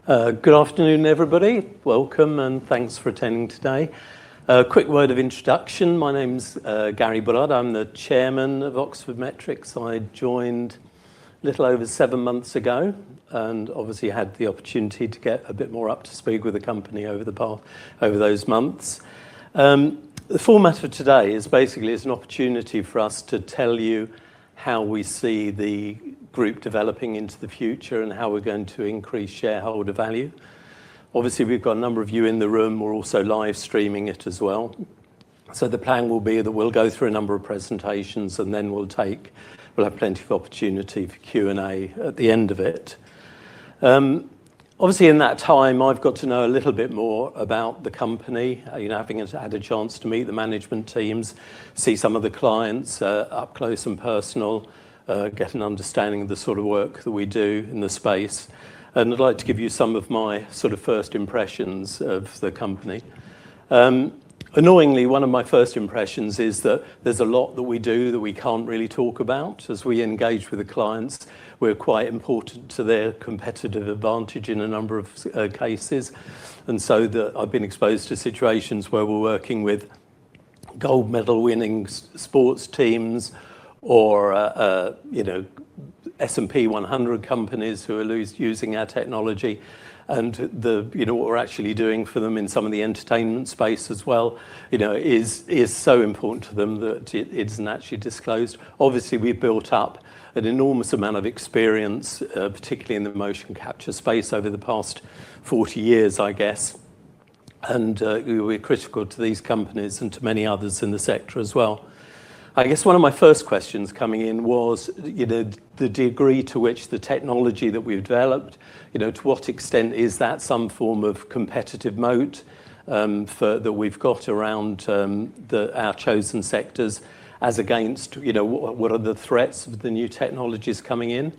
Good afternoon, everybody. Welcome and thanks for attending today. A quick word of introduction. My name's Gary Bullard. I'm the chairman of Oxford Metrics. I joined a little over 7 months ago and obviously had the opportunity to get a bit more up to speed with the company over those months. The format of today is basically an opportunity for us to tell you how we see the group developing into the future and how we're going to increase shareholder value. Obviously, we've got a number of you in the room. We're also live streaming it as well. So the plan will be that we'll go through a number of presentations and then we'll have plenty of opportunity for Q&A at the end of it. Obviously, in that time, I've got to know a little bit more about the company, having had a chance to meet the management teams, see some of the clients up close and personal, get an understanding of the sort of work that we do in the space. And I'd like to give you some of my sort of first impressions of the company. Annoyingly, one of my first impressions is that there's a lot that we do that we can't really talk about. As we engage with the clients, we're quite important to their competitive advantage in a number of cases. And so I've been exposed to situations where we're working with gold medal winning sports teams or S&P 100 companies who are using our technology, and what we're actually doing for them in some of the entertainment space as well, is so important to them that it isn't actually disclosed. Obviously, we've built up an enormous amount of experience, particularly in the motion capture space over the past 40 years, I guess. And we're critical to these companies and to many others in the sector as well. I guess one of my first questions coming in was, the degree to which the technology that we've developed, to what extent is that some form of competitive moat that we've got around our chosen sectors, as against, what are the threats of the new technologies coming in?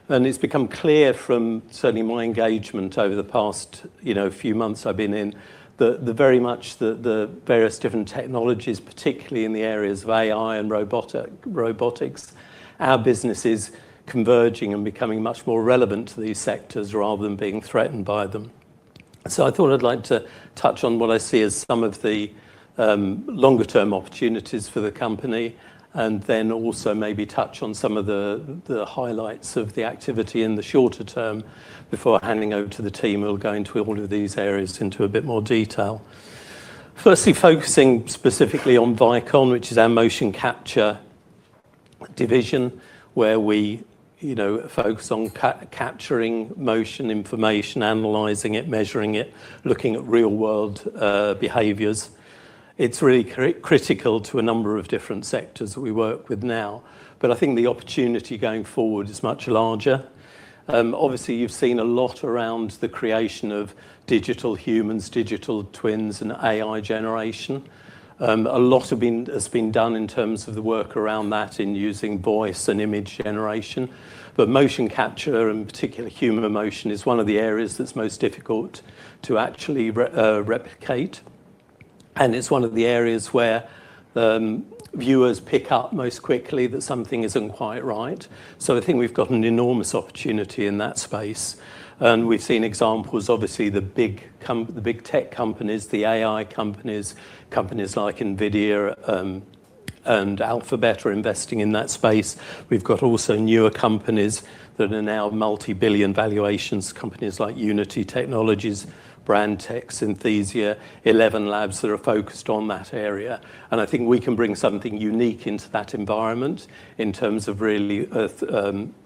And it's become clear from certainly my engagement over the past, few months I've been in, the very much the various different technologies, particularly in the areas of AI and robotics, our business is converging and becoming much more relevant to these sectors rather than being threatened by them. So I thought I'd like to touch on what I see as some of the longer term opportunities for the company, and then also maybe touch on some of the highlights of the activity in the shorter term before handing over to the team who will go into all of these areas into a bit more detail. Firstly, focusing specifically on Vicon, which is our motion capture division, where we focus on capturing motion information, analysing it, measuring it, looking at real world behaviours. It's really critical to a number of different sectors that we work with now, but I think the opportunity going forward is much larger. Obviously, you've seen a lot around the creation of digital humans, digital twins, and AI generation. A lot has been done in terms of the work around that in using voice and image generation, but motion capture, and particularly human emotion, is one of the areas that's most difficult to actually replicate. And it's one of the areas where viewers pick up most quickly that something isn't quite right. So I think we've got an enormous opportunity in that space. And we've seen examples, obviously, the big tech companies, the AI companies like NVIDIA and Alphabet are investing in that space. We've got also newer companies that are now multi-billion valuations, companies like Unity Technologies, Brandtech, Synthesia, 11 Labs that are focused on that area. And I think we can bring something unique into that environment in terms of really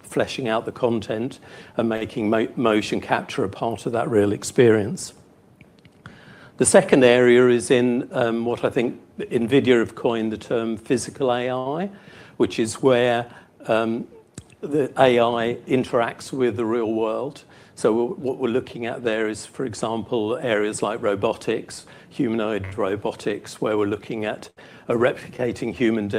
fleshing out the content and making motion capture a part of that real experience. The second area is in what I think NVIDIA have coined the term physical AI, which is where the AI interacts with the real world. So what we're looking at there is, for example, areas like robotics, humanoid robotics, where we're looking at replicating human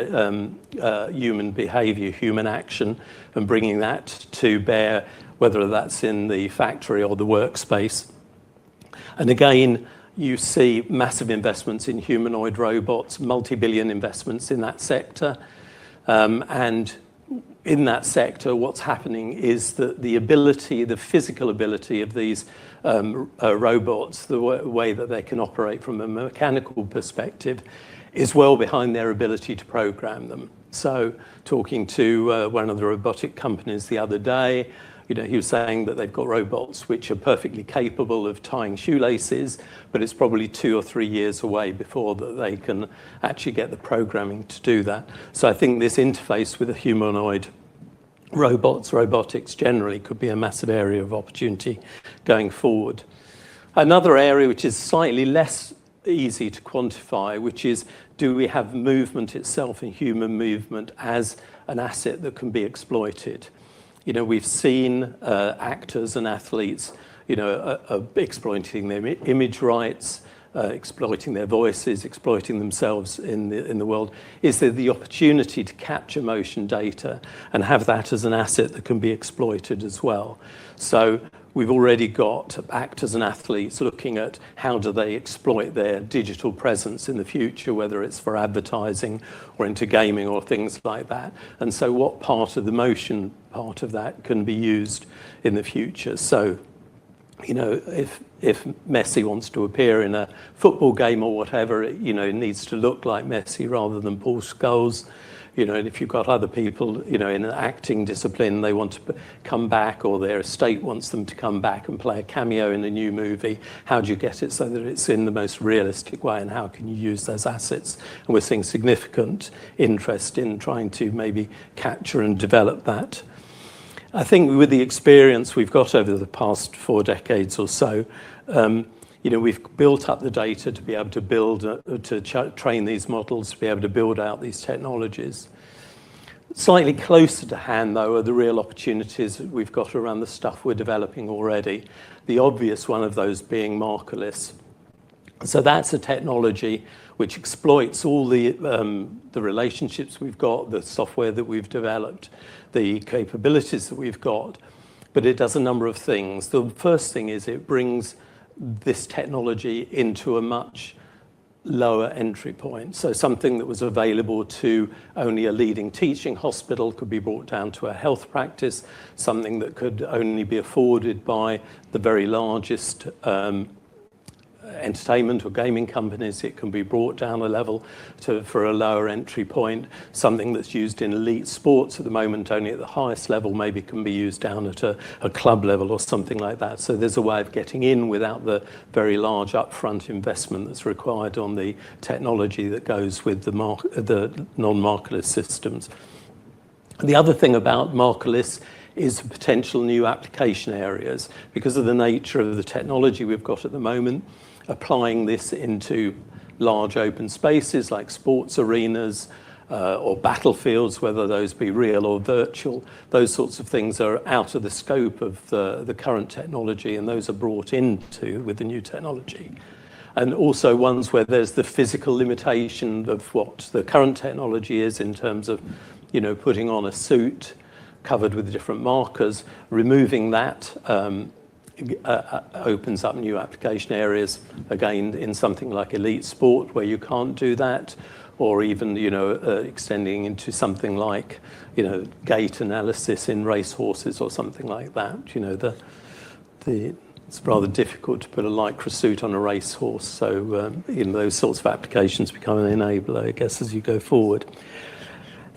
behavior, human action, and bringing that to bear, whether that's in the factory or the workspace. And again, you see massive investments in humanoid robots, multi-billion investments in that sector. And in that sector, what's happening is that the physical ability of these robots, the way that they can operate from a mechanical perspective, is well behind their ability to program them. So talking to one of the robotic companies the other day, he was saying that they've got robots which are perfectly capable of tying shoelaces, but it's probably 2 or 3 years away before that they can actually get the programming to do that. So I think this interface with a humanoid robotics generally could be a massive area of opportunity going forward. Another area which is slightly less easy to quantify, which is, do we have movement itself and human movement as an asset that can be exploited? We've seen actors and athletes, exploiting their image rights, exploiting their voices, exploiting themselves in the world. Is there the opportunity to capture motion data and have that as an asset that can be exploited as well? So we've already got actors and athletes looking at how do they exploit their digital presence in the future, whether it's for advertising or into gaming or things like that. And so what part of the motion part of that can be used in the future? So, if Messi wants to appear in a football game or whatever, it needs to look like Messi rather than Paul Scholes. And if you've got other people, in an acting discipline, they want to come back, or their estate wants them to come back and play a cameo in a new movie, how do you get it so that it's in the most realistic way, and how can you use those assets? And we're seeing significant interest in trying to maybe capture and develop that. I think with the experience we've got over the past 4 decades or so, we've built up the data to be able to build, train these models, to be able to build out these technologies. Slightly closer to hand, though, are the real opportunities that we've got around the stuff we're developing already. The obvious one of those being markerless. So that's a technology which exploits all the relationships we've got, the software that we've developed, the capabilities that we've got, but it does a number of things. The first thing is it brings this technology into a much lower entry point. So something that was available to only a leading teaching hospital could be brought down to a health practice, something that could only be afforded by the very largest entertainment or gaming companies. It can be brought down a level for a lower entry point. Something that's used in elite sports at the moment, only at the highest level, maybe can be used down at a club level or something like that. So there's a way of getting in without the very large upfront investment that's required on the technology that goes with the non-markerless systems. The other thing about markerless is potential new application areas. Because of the nature of the technology we've got at the moment, applying this into large open spaces like sports arenas or battlefields, whether those be real or virtual, those sorts of things are out of the scope of the current technology, and those are brought into with the new technology. And also ones where there's the physical limitation of what the current technology is in terms of, putting on a suit covered with different markers. Removing that opens up new application areas, again, in something like elite sport where you can't do that, or even, extending into something like, gait analysis in race horses or something like that. It's rather difficult to put a lycra suit on a racehorse, so those sorts of applications become an enabler, I guess, as you go forward.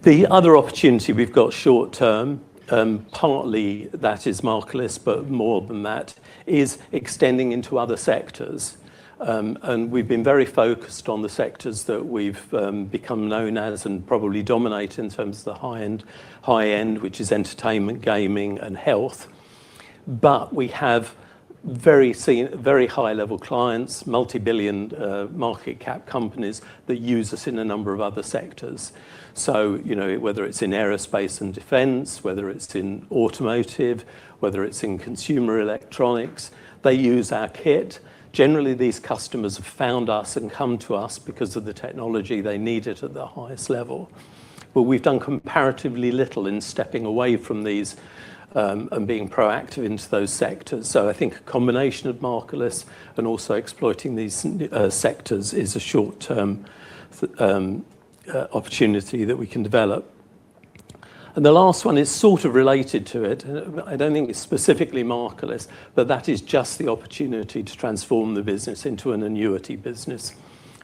The other opportunity we've got short term, partly that is markerless, but more than that, is extending into other sectors. And we've been very focused on the sectors that we've become known as and probably dominate in terms of the high end, which is entertainment, gaming, and health. But we have very high level clients, multi-billion market cap companies that use us in a number of other sectors. So, whether it's in aerospace and defense, whether it's in automotive, whether it's in consumer electronics, they use our kit. Generally, these customers have found us and come to us because of the technology. They need it at the highest level. But we've done comparatively little in stepping away from these and being proactive into those sectors. So I think a combination of markerless and also exploiting these sectors is a short-term opportunity that we can develop. And the last one is sort of related to it. I don't think it's specifically markerless, but that is just the opportunity to transform the business into an annuity business.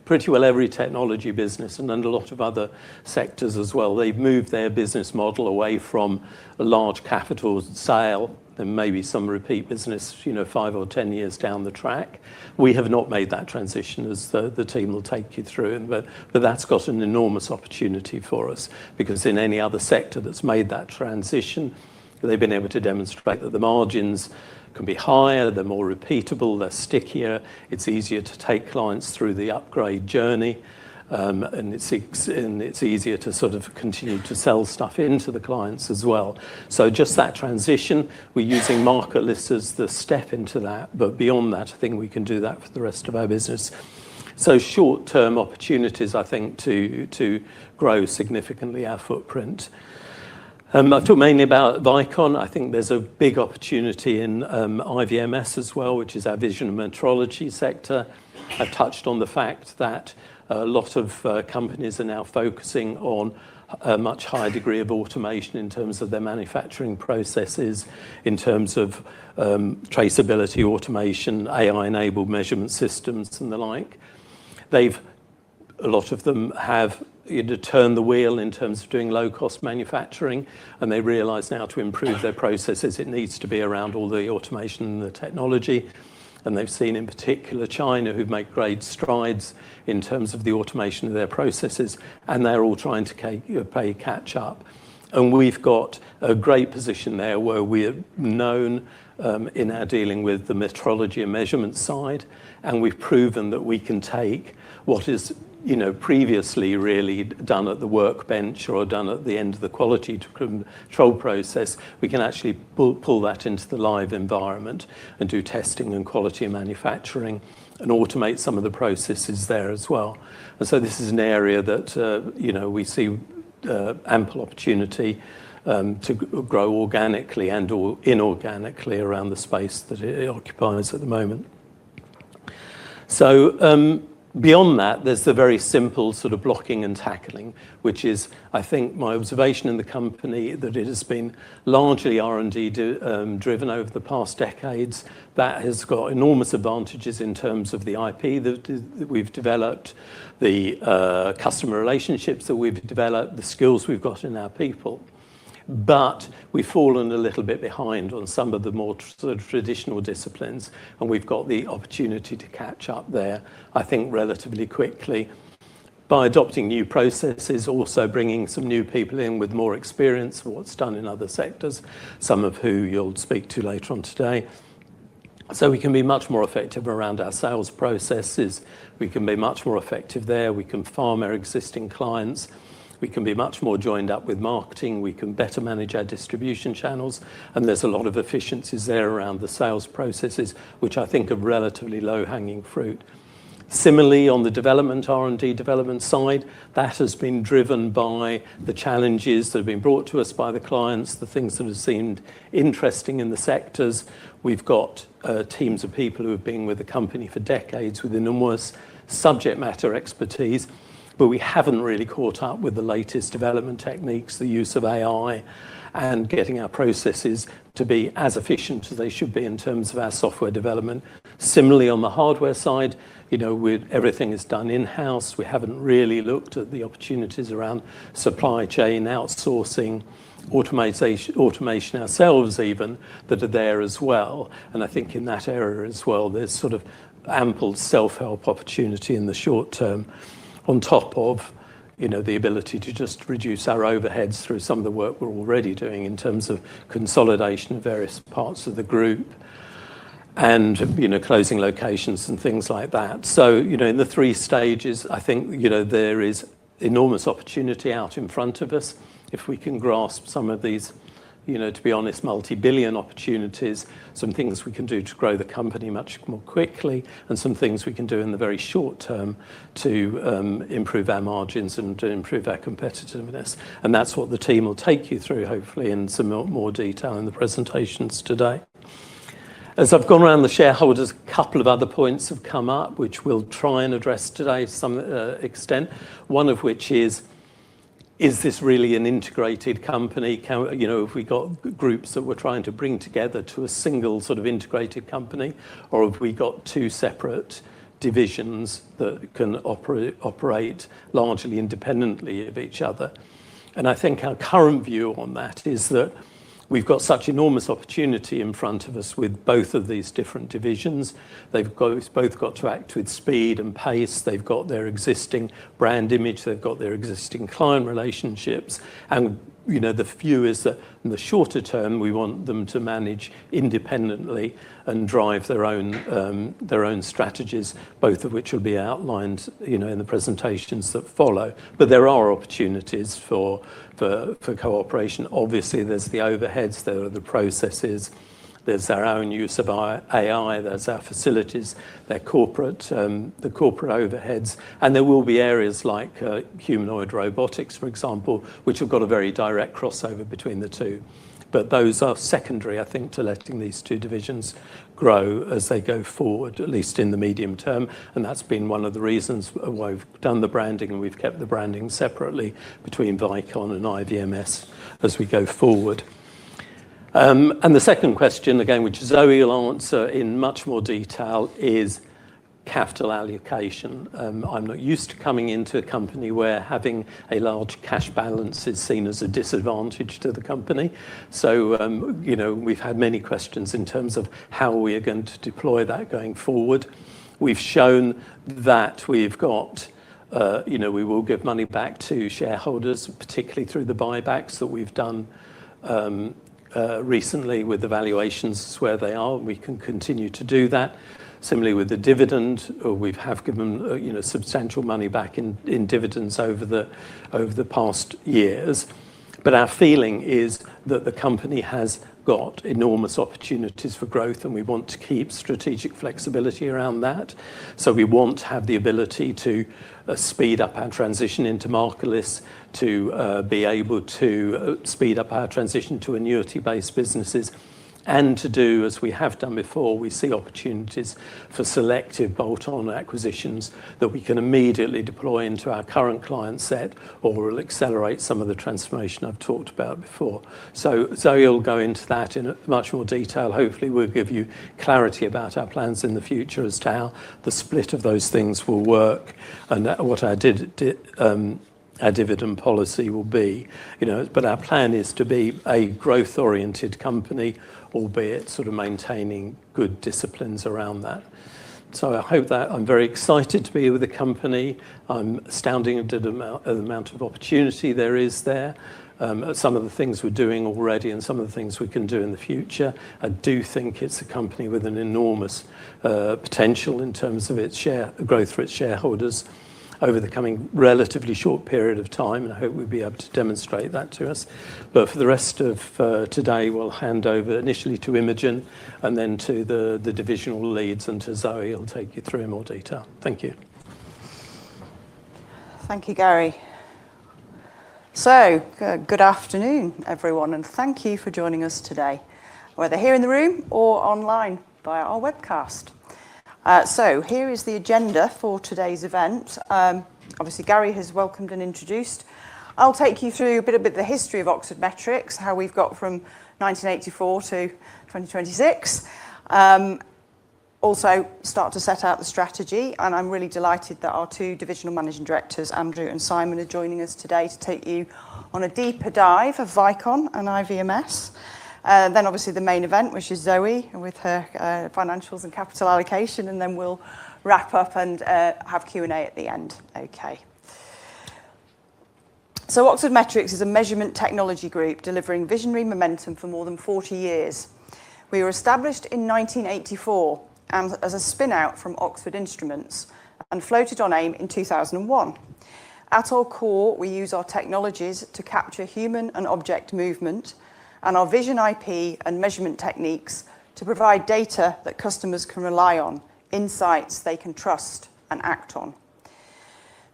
Pretty well every technology business and a lot of other sectors as well, they've moved their business model away from a large capital sale and maybe some repeat business, 5 or 10 years down the track. We have not made that transition, as the team will take you through, but that's got an enormous opportunity for us, because in any other sector that's made that transition, they've been able to demonstrate that the margins can be higher, they're more repeatable, they're stickier, it's easier to take clients through the upgrade journey, and it's easier to sort of continue to sell stuff into the clients as well. So just that transition, we're using marketless as the step into that, but beyond that, I think we can do that for the rest of our business. So short-term opportunities, I think, to grow significantly our footprint. I've talked mainly about Vicon. I think there's a big opportunity in IVMS as well, which is our vision and metrology sector. I've touched on the fact that a lot of companies are now focusing on a much higher degree of automation in terms of their manufacturing processes, in terms of traceability, automation, AI-enabled measurement systems and the like. A lot of them have turned the wheel in terms of doing low-cost manufacturing, and they realise now to improve their processes, it needs to be around all the automation and the technology. And they've seen in particular China, who've made great strides in terms of the automation of their processes, and they're all trying to play catch up. And we've got a great position there where we're known in our dealing with the metrology and measurement side, and we've proven that we can take what is previously really done at the workbench or done at the end of the quality control process. We can actually pull that into the live environment and do testing and quality and manufacturing and automate some of the processes there as well. And so this is an area that we see ample opportunity to grow organically and or inorganically around the space that it occupies at the moment. So beyond that, there's the very simple sort of blocking and tackling, which is, I think, my observation in the company, that it has been largely R&D driven over the past decades. That has got enormous advantages in terms of the IP that we've developed, the customer relationships that we've developed, the skills we've got in our people. But we've fallen a little bit behind on some of the more sort of traditional disciplines, and we've got the opportunity to catch up there, I think, relatively quickly by adopting new processes, also bringing some new people in with more experience of what's done in other sectors, some of who you'll speak to later on today. So we can be much more effective around our sales processes. We can be much more effective there. We can farm our existing clients. We can be much more joined up with marketing. We can better manage our distribution channels. And there's a lot of efficiencies there around the sales processes, which I think are relatively low-hanging fruit. Similarly, on the R&D development side, that has been driven by the challenges that have been brought to us by the clients, the things that have seemed interesting in the sectors. We've got teams of people who have been with the company for decades with enormous subject matter expertise, but we haven't really caught up with the latest development techniques, the use of AI, and getting our processes to be as efficient as they should be in terms of our software development. Similarly, on the hardware side, everything is done in-house. We haven't really looked at the opportunities around supply chain, outsourcing, automation ourselves even, that are there as well. And I think in that area as well, there's sort of ample self-help opportunity in the short term, on top of the ability to just reduce our overheads through some of the work we're already doing in terms of consolidation of various parts of the group and closing locations and things like that. So in the 3 stages, I think there is enormous opportunity out in front of us if we can grasp some of these to be honest, multi-billion opportunities, some things we can do to grow the company much more quickly, and some things we can do in the very short term to improve our margins and to improve our competitiveness. And that's what the team will take you through, hopefully, in some more detail in the presentations today. As I've gone around the shareholders, a couple of other points have come up, which we'll try and address today to some extent, one of which is is this really an integrated company? Have we got groups that we're trying to bring together to a single sort of integrated company, or have we got two separate divisions that can operate largely independently of each other? And I think our current view on that is that we've got such enormous opportunity in front of us with both of these different divisions. They've both got to act with speed and pace. They've got their existing brand image. They've got their existing client relationships. And the view is that in the shorter term, we want them to manage independently and drive their own strategies, both of which will be outlined, in the presentations that follow. But there are opportunities for cooperation. Obviously, there's the overheads, there are the processes, there's our own use of our AI, there's our facilities, the corporate overheads, and there will be areas like humanoid robotics, for example, which have got a very direct crossover between the two. But those are secondary, I think, to letting these two divisions grow as they go forward, at least in the medium term. And that's been one of the reasons why we've done the branding, and we've kept the branding separately between Vicon and IVMS as we go forward. And the second question, again, which Zoe will answer in much more detail, is capital allocation. I'm not used to coming into a company where having a large cash balance is seen as a disadvantage to the company. So, we've had many questions in terms of how we are going to deploy that going forward. We've shown that we've got, we will give money back to shareholders, particularly through the buybacks that we've done recently with the valuations where they are. We can continue to do that. Similarly with the dividend, we have given substantial money back in dividends over the past years. But our feeling is that the company has got enormous opportunities for growth, and we want to keep strategic flexibility around that. So we want to have the ability to speed up our transition into markerless, to be able to speed up our transition to annuity-based businesses, and to do, as we have done before, we see opportunities for selective bolt-on acquisitions that we can immediately deploy into our current client set, or will accelerate some of the transformation I've talked about before. So Zoe will go into that in much more detail. Hopefully we'll give you clarity about our plans in the future as to how the split of those things will work, and what our dividend policy will be. But our plan is to be a growth-oriented company, albeit sort of maintaining good disciplines around that. So I hope that I'm very excited to be with the company. I'm astounded at the amount of opportunity there is there. Some of the things we're doing already and some of the things we can do in the future. I do think it's a company with an enormous potential in terms of its growth for its shareholders over the coming relatively short period of time, and I hope we'll be able to demonstrate that to us. But for the rest of today, we'll hand over initially to Imogen and then to the divisional leads, and to Zoe who'll take you through in more detail. Thank you. Thank you, Gary. So, good afternoon, everyone, and thank you for joining us today, whether here in the room or online via our webcast. So here is the agenda for today's event. Obviously, Gary has welcomed and introduced. I'll take you through a bit of the history of Oxford Metrics, how we've got from 1984 to 2026. Also start to set out the strategy, and I'm really delighted that our two divisional managing directors, Andrew and Simon, are joining us today to take you on a deeper dive of Vicon and IVMS. Then obviously the main event, which is Zoe with her financials and capital allocation, and then we'll wrap up and have Q&A at the end. Okay. So Oxford Metrics is a measurement technology group delivering visionary momentum for more than 40 years. We were established in 1984 and as a spin-out from Oxford Instruments and floated on AIM in 2001. At our core, we use our technologies to capture human and object movement, and our vision IP and measurement techniques to provide data that customers can rely on, insights they can trust and act on.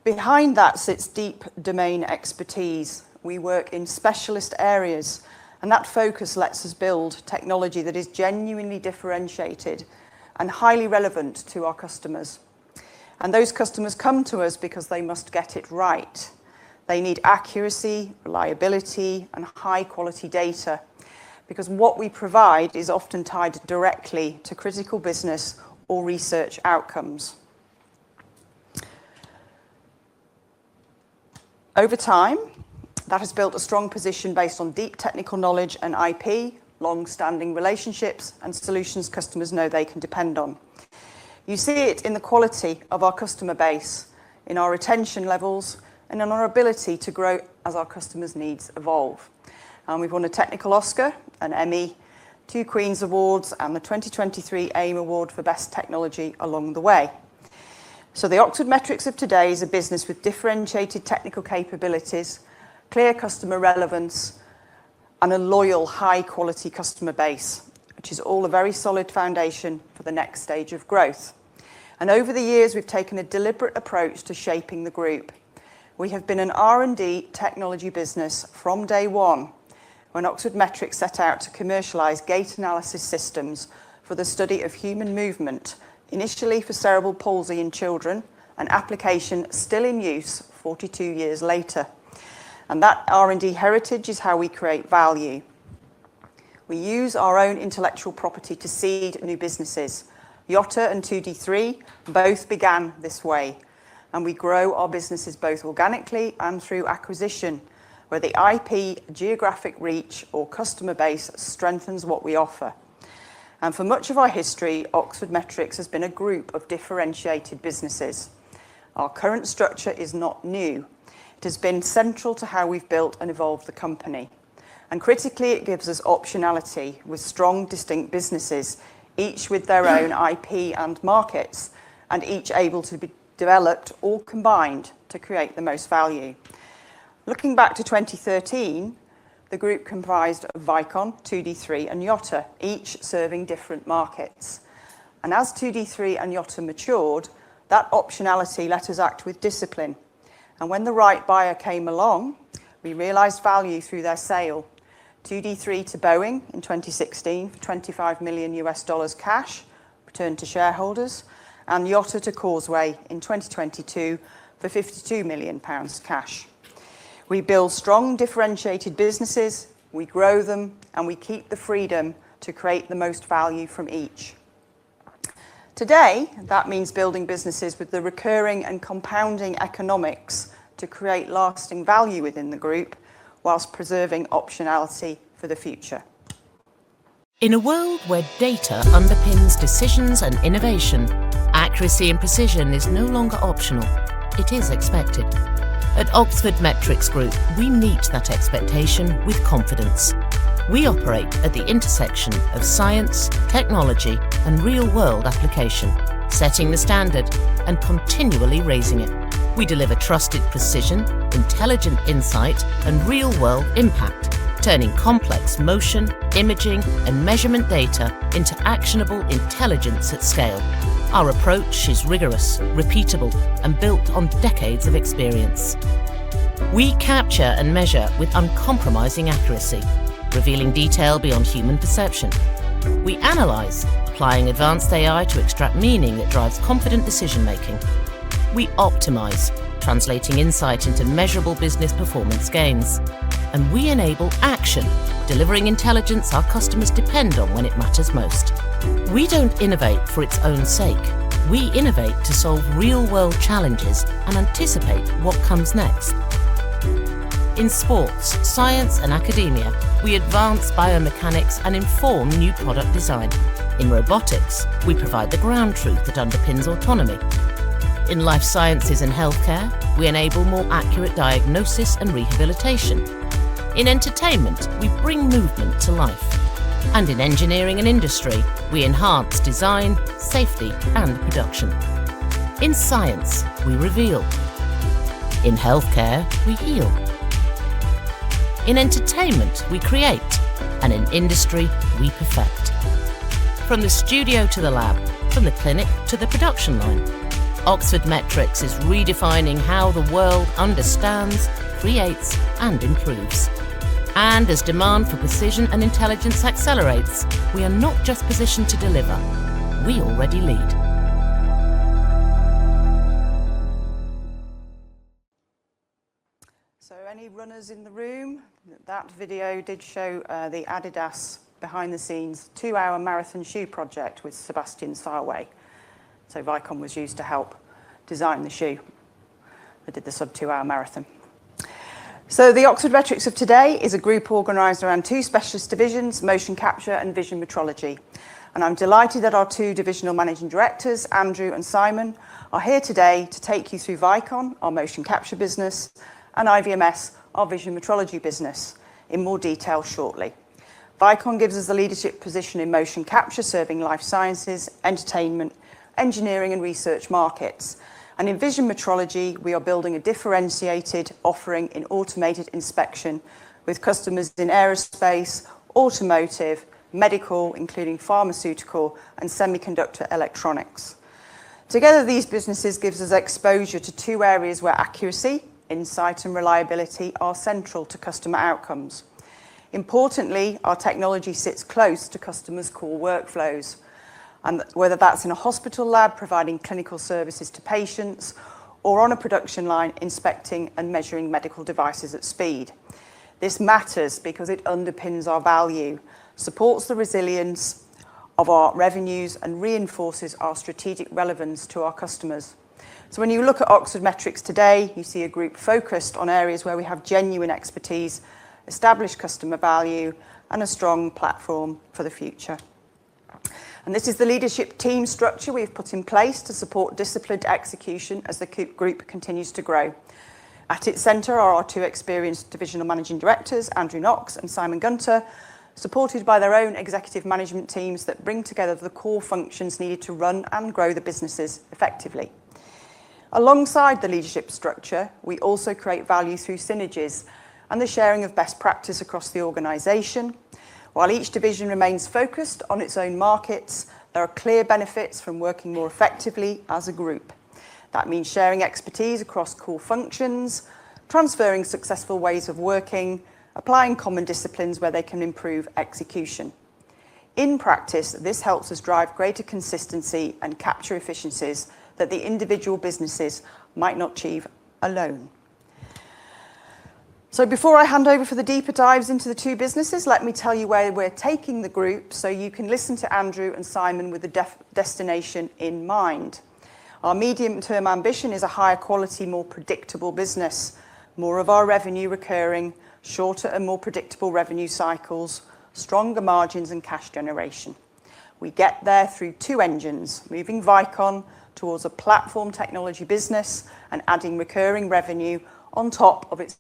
Behind that sits deep domain expertise. We work in specialist areas, and that focus lets us build technology that is genuinely differentiated and highly relevant to our customers. And those customers come to us because they must get it right. They need accuracy, reliability, and high-quality data, because what we provide is often tied directly to critical business or research outcomes. Over time, that has built a strong position based on deep technical knowledge and IP, long-standing relationships, and solutions customers know they can depend on. You see it in the quality of our customer base, in our retention levels, and in our ability to grow as our customers' needs evolve. We've won a Technical Oscar, an Emmy, 2 Queen's Awards, and the 2023 AIM Award for Best Technology along the way. So the Oxford Metrics of today is a business with differentiated technical capabilities, clear customer relevance, and a loyal, high-quality customer base, which is all a very solid foundation for the next stage of growth. And over the years, we've taken a deliberate approach to shaping the group. We have been an R&D technology business from day one, when Oxford Metrics set out to commercialise gait analysis systems for the study of human movement, initially for cerebral palsy in children, an application still in use 42 years later. And that R&D heritage is how we create value. We use our own intellectual property to seed new businesses. Yotta and 2D3 both began this way, and we grow our businesses both organically and through acquisition, where the IP, geographic reach, or customer base strengthens what we offer. And for much of our history, Oxford Metrics has been a group of differentiated businesses. Our current structure is not new. It has been central to how we've built and evolved the company. And critically, it gives us optionality with strong, distinct businesses, each with their own IP and markets, and each able to be developed or combined to create the most value. Looking back to 2013, the group comprised of Vicon, 2D3 and Yotta, each serving different markets. And as 2D3 and Yotta matured, that optionality let us act with discipline. And when the right buyer came along, we realised value through their sale. 2D3 to Boeing in 2016 for $25 million cash, returned to shareholders, and Yotta to Causeway in 2022 for £52 million cash. We build strong, differentiated businesses, we grow them, and we keep the freedom to create the most value from each. Today, that means building businesses with the recurring and compounding economics to create lasting value within the group, whilst preserving optionality for the future. In a world where data underpins decisions and innovation, accuracy and precision is no longer optional, it is expected. At Oxford Metrics Group, we meet that expectation with confidence. We operate at the intersection of science, technology, and real-world application, setting the standard and continually raising it. We deliver trusted precision, intelligent insight, and real-world impact, turning complex motion, imaging, and measurement data into actionable intelligence at scale. Our approach is rigorous, repeatable, and built on decades of experience. We capture and measure with uncompromising accuracy, revealing detail beyond human perception. We analyse, applying advanced AI to extract meaning that drives confident decision-making. We optimise, translating insight into measurable business performance gains. And we enable action, delivering intelligence our customers depend on when it matters most. We don't innovate for its own sake. We innovate to solve real-world challenges and anticipate what comes next. In sports, science and academia, we advance biomechanics and inform new product design. In robotics, we provide the ground truth that underpins autonomy. In life sciences and healthcare, we enable more accurate diagnosis and rehabilitation. In entertainment, we bring movement to life. And in engineering and industry, we enhance design, safety, and production. In science, we reveal. In healthcare, we heal. In entertainment, we create. And in industry, we perfect. From the studio to the lab, from the clinic to the production line, Oxford Metrics is redefining how the world understands, creates, and improves. And as demand for precision and intelligence accelerates, we are not just positioned to deliver, we already lead. runners in the room, that video did show the Adidas behind the scenes 2-hour marathon shoe project with Sebastian Sarway. So Vicon was used to help design the shoe that did the sub 2-hour marathon. So the Oxford Metrics of today is a group organised around 2 specialist divisions, motion capture and vision metrology. And I'm delighted that our 2 divisional managing directors, Andrew and Simon, are here today to take you through Vicon, our motion capture business, and IVMS, our vision metrology business, in more detail shortly. Vicon gives us the leadership position in motion capture, serving life sciences, entertainment, engineering and research markets. And in vision metrology, we are building a differentiated offering in automated inspection with customers in aerospace, automotive, medical, including pharmaceutical and semiconductor electronics. Together, these businesses gives us exposure to 2 areas where accuracy, insight and reliability are central to customer outcomes. Importantly, our technology sits close to customers' core workflows, and whether that's in a hospital lab providing clinical services to patients or on a production line inspecting and measuring medical devices at speed. This matters because it underpins our value, supports the resilience of our revenues and reinforces our strategic relevance to our customers. So when you look at Oxford Metrics today, you see a group focused on areas where we have genuine expertise, established customer value and a strong platform for the future. And this is the leadership team structure we've put in place to support disciplined execution as the group continues to grow. At its centre are our 2 experienced divisional managing directors, Andrew Knox and Simon Gunter, supported by their own executive management teams that bring together the core functions needed to run and grow the businesses effectively. Alongside the leadership structure, we also create value through synergies and the sharing of best practice across the organisation. While each division remains focused on its own markets, there are clear benefits from working more effectively as a group. That means sharing expertise across core functions, transferring successful ways of working, applying common disciplines where they can improve execution. In practice, this helps us drive greater consistency and capture efficiencies that the individual businesses might not achieve alone. So before I hand over for the deeper dives into the 2 businesses, let me tell you where we're taking the group so you can listen to Andrew and Simon with the destination in mind. Our medium-term ambition is a higher quality, more predictable business, more of our revenue recurring, shorter and more predictable revenue cycles, stronger margins and cash generation. We get there through 2 engines, moving Vicon towards a platform technology business and adding recurring revenue on top of its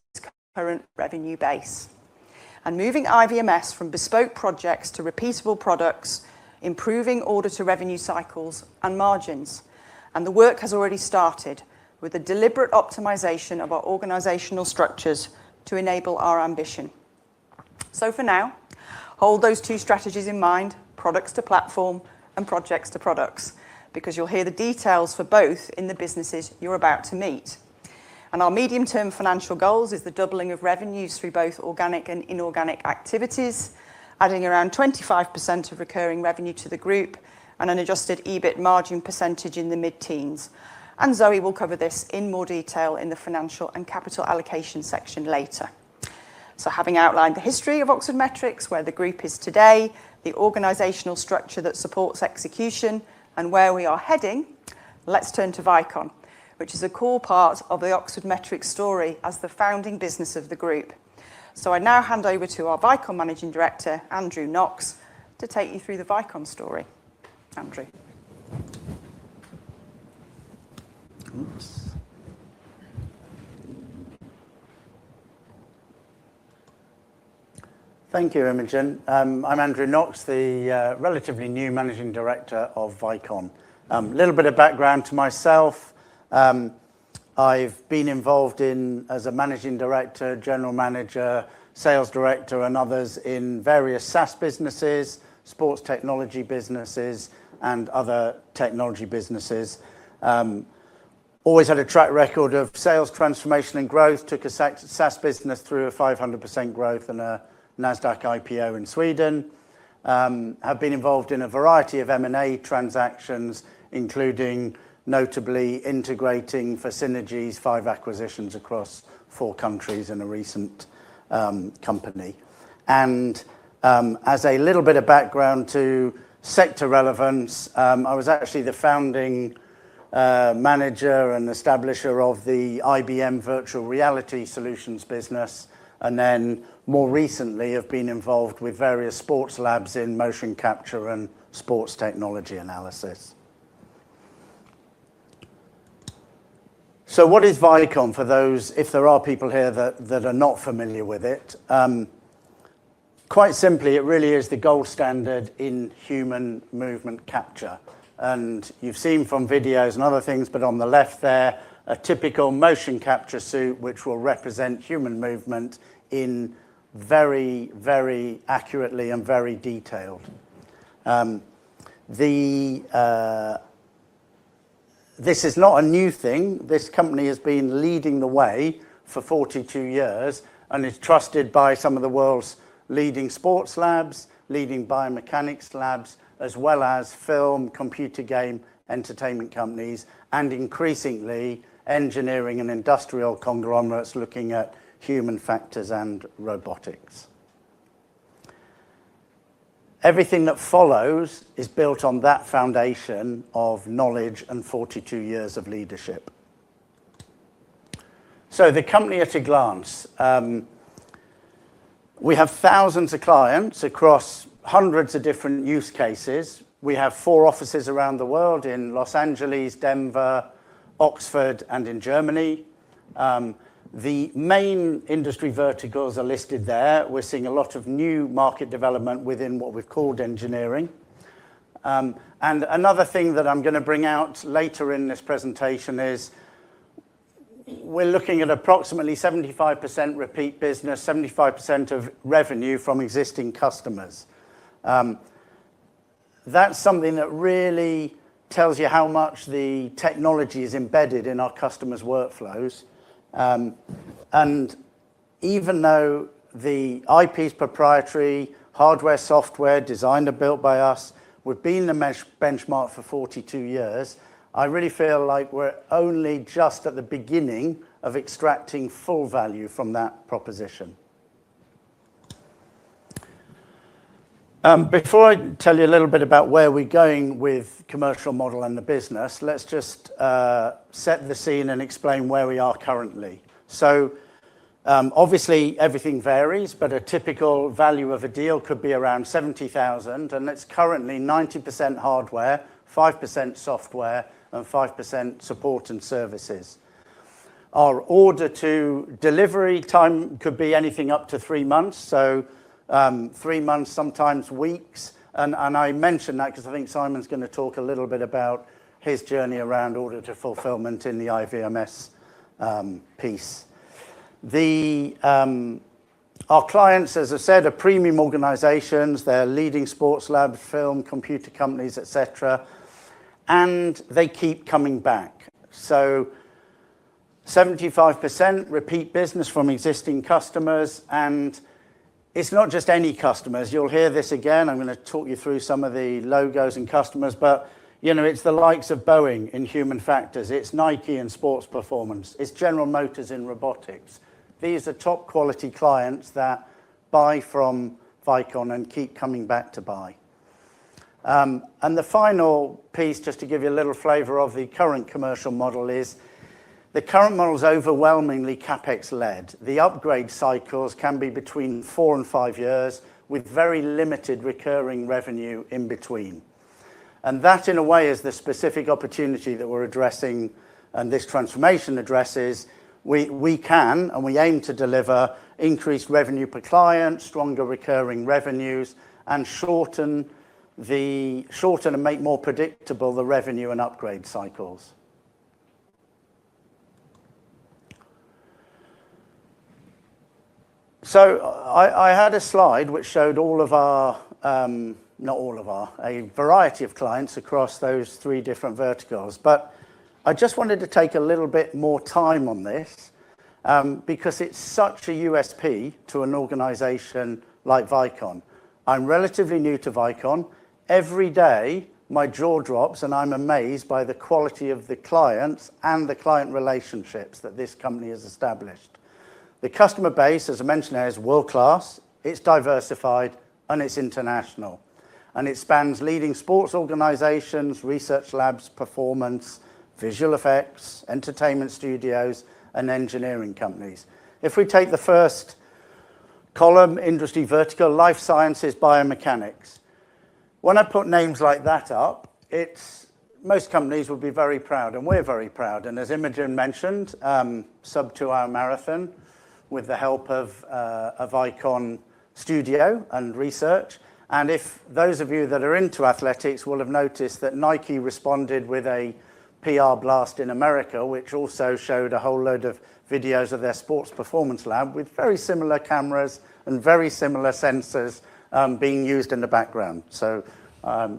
current revenue base, and moving IVMS from bespoke projects to repeatable products, improving order to revenue cycles and margins. And the work has already started with a deliberate optimization of our organizational structures to enable our ambition. So for now, hold those 2 strategies in mind, products to platform and projects to products, because you'll hear the details for both in the businesses you're about to meet. And our medium-term financial goals is the doubling of revenues through both organic and inorganic activities, adding around 25% of recurring revenue to the group and an adjusted EBIT margin percentage in the mid-teens. And Zoe will cover this in more detail in the financial and capital allocation section later. So having outlined the history of Oxford Metrics, where the group is today, the organisational structure that supports execution and where we are heading, let's turn to Vicon, which is a core part of the Oxford Metrics story as the founding business of the group. So I now hand over to our Vicon Managing Director, Andrew Knox, to take you through the Vicon story. Andrew. Oops. Thank you, Imogen. I'm Andrew Knox, the relatively new Managing Director of Vicon. A little bit of background to myself. I've been involved as a managing director, general manager, sales director and others in various SaaS businesses, sports technology businesses and other technology businesses. Always had a track record of sales transformation and growth, took a SaaS business through a 500% growth and a NASDAQ IPO in Sweden. Have been involved in a variety of M&A transactions, including notably integrating for synergies 5 acquisitions across 4 countries in a recent company. And as a little bit of background to sector relevance, I was actually the founding manager and establisher of the IBM virtual reality solutions business, and then more recently have been involved with various sports labs in motion capture and sports technology analysis. So what is Vicon, for those, if there are people here that are not familiar with it? Quite simply, it really is the gold standard in human movement capture. And you've seen from videos and other things, but on the left there, a typical motion capture suit, which will represent human movement in very, very accurately and very detailed. This is not a new thing. This company has been leading the way for 42 years and is trusted by some of the world's leading sports labs, leading biomechanics labs, as well as film, computer game, entertainment companies, and increasingly engineering and industrial conglomerates looking at human factors and robotics. Everything that follows is built on that foundation of knowledge and 42 years of leadership. So the company at a glance. We have thousands of clients across hundreds of different use cases. We have 4 offices around the world in Los Angeles, Denver, Oxford, and in Germany. The main industry verticals are listed there. We're seeing a lot of new market development within what we've called engineering. And another thing that I'm going to bring out later in this presentation is we're looking at approximately 75% repeat business, 75% of revenue from existing customers. That's something that really tells you how much the technology is embedded in our customers' workflows. And even though the IP is proprietary, hardware, software, designed and built by us, we've been the benchmark for 42 years, I really feel like we're only just at the beginning of extracting full value from that proposition. Before I tell you a little bit about where we're going with commercial model and the business, let's just set the scene and explain where we are currently. So obviously everything varies, but a typical value of a deal could be around 70,000, and it's currently 90% hardware, 5% software, and 5% support and services. Our order to delivery time could be anything up to 3 months, so 3 months, sometimes weeks. And I mention that because I think Simon's going to talk a little bit about his journey around order to fulfillment in the IVMS piece. Our clients, as I said, are premium organizations. They're leading sports labs, film, computer companies, etc. And they keep coming back. So 75% repeat business from existing customers, and it's not just any customers. You'll hear this again. I'm going to talk you through some of the logos and customers, but it's the likes of Boeing in human factors. It's Nike in sports performance. It's General Motors in robotics. These are top quality clients that buy from Vicon and keep coming back to buy. And the final piece, just to give you a little flavor of the current commercial model, is the current model is overwhelmingly CapEx-led. The upgrade cycles can be between 4 and 5 years, with very limited recurring revenue in between. And that, in a way, is the specific opportunity that we're addressing, and this transformation addresses. We can, and we aim to deliver increased revenue per client, stronger recurring revenues, and shorten and make more predictable the revenue and upgrade cycles. So I had a slide which showed all of our, a variety of clients across those 3 different verticals. But I just wanted to take a little bit more time on this because it's such a USP to an organization like Vicon. I'm relatively new to Vicon. Every day my jaw drops and I'm amazed by the quality of the clients and the client relationships that this company has established. The customer base, as I mentioned, is world-class, it's diversified, and it's international. And it spans leading sports organizations, research labs, performance, visual effects, entertainment studios, and engineering companies. If we take the first column, industry vertical, life sciences, biomechanics. When I put names like that up, most companies would be very proud, and we're very proud. And as Imogen mentioned, sub 2-hour marathon with the help of a Vicon studio and research. And if those of you that are into athletics will have noticed that Nike responded with a PR blast in America, which also showed a whole load of videos of their sports performance lab with very similar cameras and very similar sensors being used in the background. So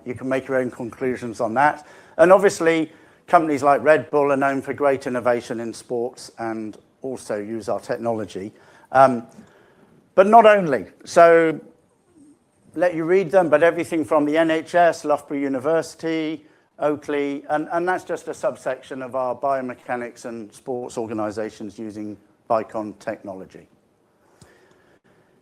you can make your own conclusions on that. And obviously, companies like Red Bull are known for great innovation in sports and also use our technology. But not only. So let you read them, but everything from the NHS, Loughborough University, Oakley, and that's just a subsection of our biomechanics and sports organizations using Vicon technology.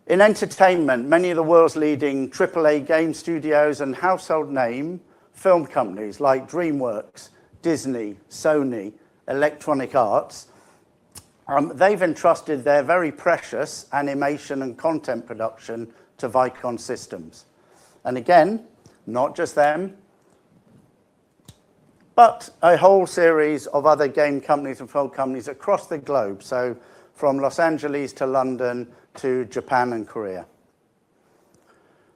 In entertainment, many of the world's leading AAA game studios and household name film companies like DreamWorks, Disney, Sony, Electronic Arts, they've entrusted their very precious animation and content production to Vicon systems. And again, not just them, but a whole series of other game companies and film companies across the globe. So from Los Angeles to London to Japan and Korea.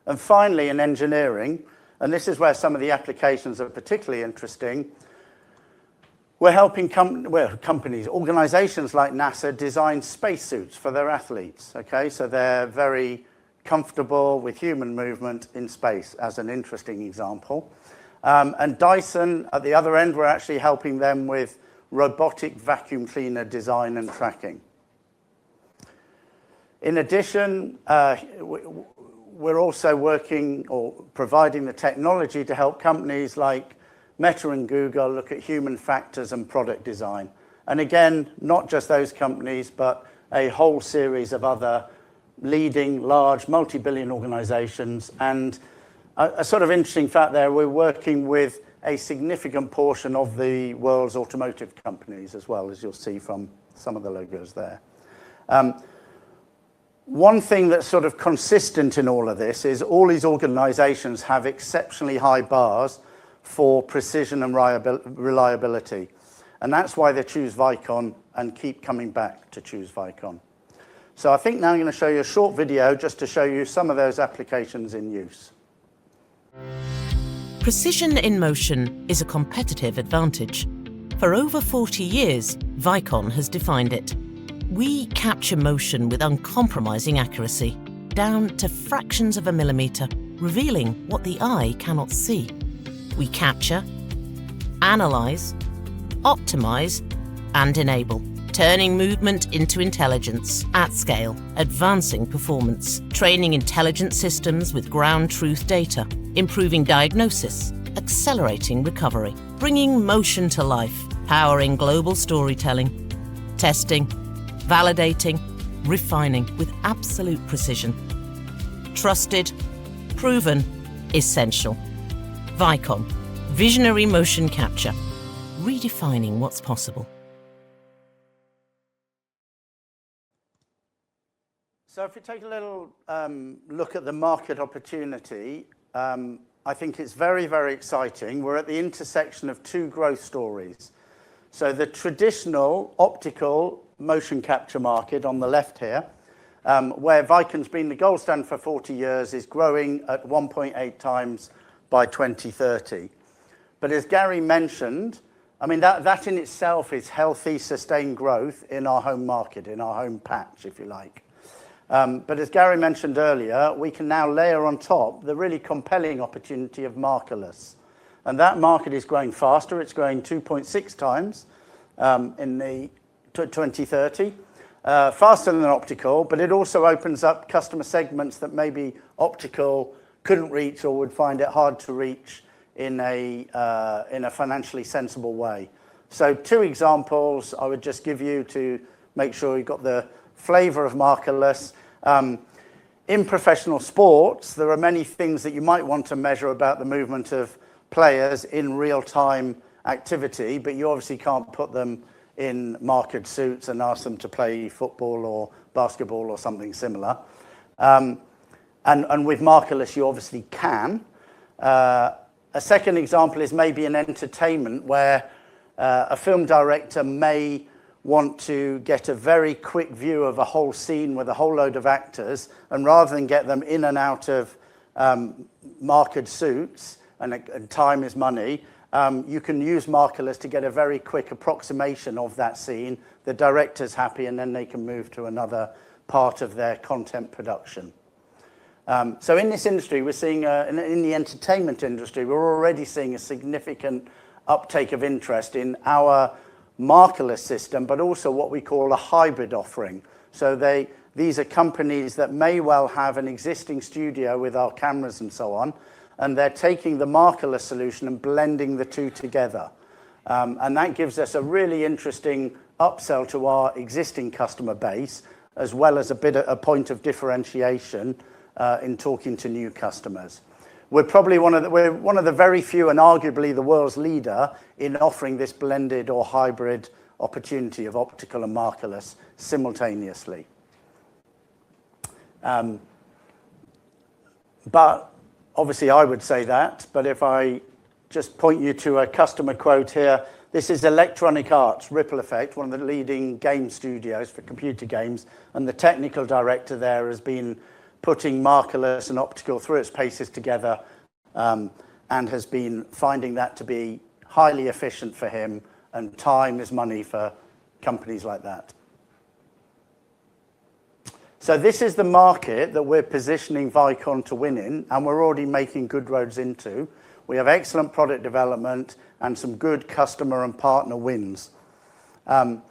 And finally, in engineering, and this is where some of the applications are particularly interesting, we're helping companies, organizations like NASA design spacesuits for their athletes, okay? So they're very comfortable with human movement in space, as an interesting example. And Dyson, at the other end, we're actually helping them with robotic vacuum cleaner design and tracking. In addition, we're also working or providing the technology to help companies like Meta and Google look at human factors and product design. And again, not just those companies, but a whole series of other leading large multi-billion organizations. And a sort of interesting fact there, we're working with a significant portion of the world's automotive companies as well, as you'll see from some of the logos there. One thing that's sort of consistent in all of this is all these organizations have exceptionally high bars for precision and reliability. And that's why they choose Vicon and keep coming back to choose Vicon. So I think now I'm going to show you a short video just to show you some of those applications in use. Precision in motion is a competitive advantage. For over 40 years, Vicon has defined it. We capture motion with uncompromising accuracy, down to fractions of a millimeter, revealing what the eye cannot see. We capture, analyze, optimize, and enable, turning movement into intelligence at scale, advancing performance, training intelligent systems with ground truth data, improving diagnosis, accelerating recovery, bringing motion to life, powering global storytelling, testing, validating, refining with absolute precision. Trusted, proven, essential. Vicon, visionary motion capture, redefining what's possible. So if we take a little look at the market opportunity, I think it's very, very exciting. We're at the intersection of two growth stories. So the traditional optical motion capture market on the left here, where Vicon's been the gold standard for 40 years, is growing at 1.8 times by 2030. But as Gary mentioned, I mean, that in itself is healthy, sustained growth in our home market, in our home patch, if you like. But as Gary mentioned earlier, we can now layer on top the really compelling opportunity of markerless. And that market is growing faster. It's growing 2.6 times in the 2030, faster than optical, but it also opens up customer segments that maybe optical couldn't reach or would find it hard to reach in a financially sensible way. So 2 examples I would just give you to make sure you've got the flavor of markerless. In professional sports, there are many things that you might want to measure about the movement of players in real-time activity, but you obviously can't put them in markered suits and ask them to play football or basketball or something similar. And with markerless, you obviously can. A second example is maybe in entertainment, where a film director may want to get a very quick view of a whole scene with a whole load of actors, and rather than get them in and out of markered suits, and time is money, you can use markerless to get a very quick approximation of that scene. The director's happy, and then they can move to another part of their content production. So in this industry, we're seeing, in the entertainment industry, we're already seeing a significant uptake of interest in our markerless system, but also what we call a hybrid offering. So these are companies that may well have an existing studio with our cameras and so on, and they're taking the markerless solution and blending the two together. And that gives us a really interesting upsell to our existing customer base, as well as a point of differentiation in talking to new customers. We're probably one of the very few, and arguably the world's leader, in offering this blended or hybrid opportunity of optical and markerless simultaneously. But obviously I would say that, but if I just point you to a customer quote here, this is Electronic Arts, Ripple Effect, one of the leading game studios for computer games, and the technical director there has been putting markerless and optical through its paces together, and has been finding that to be highly efficient for him, and time is money for companies like that. So this is the market that we're positioning Vicon to win in, and we're already making good roads into. We have excellent product development and some good customer and partner wins. And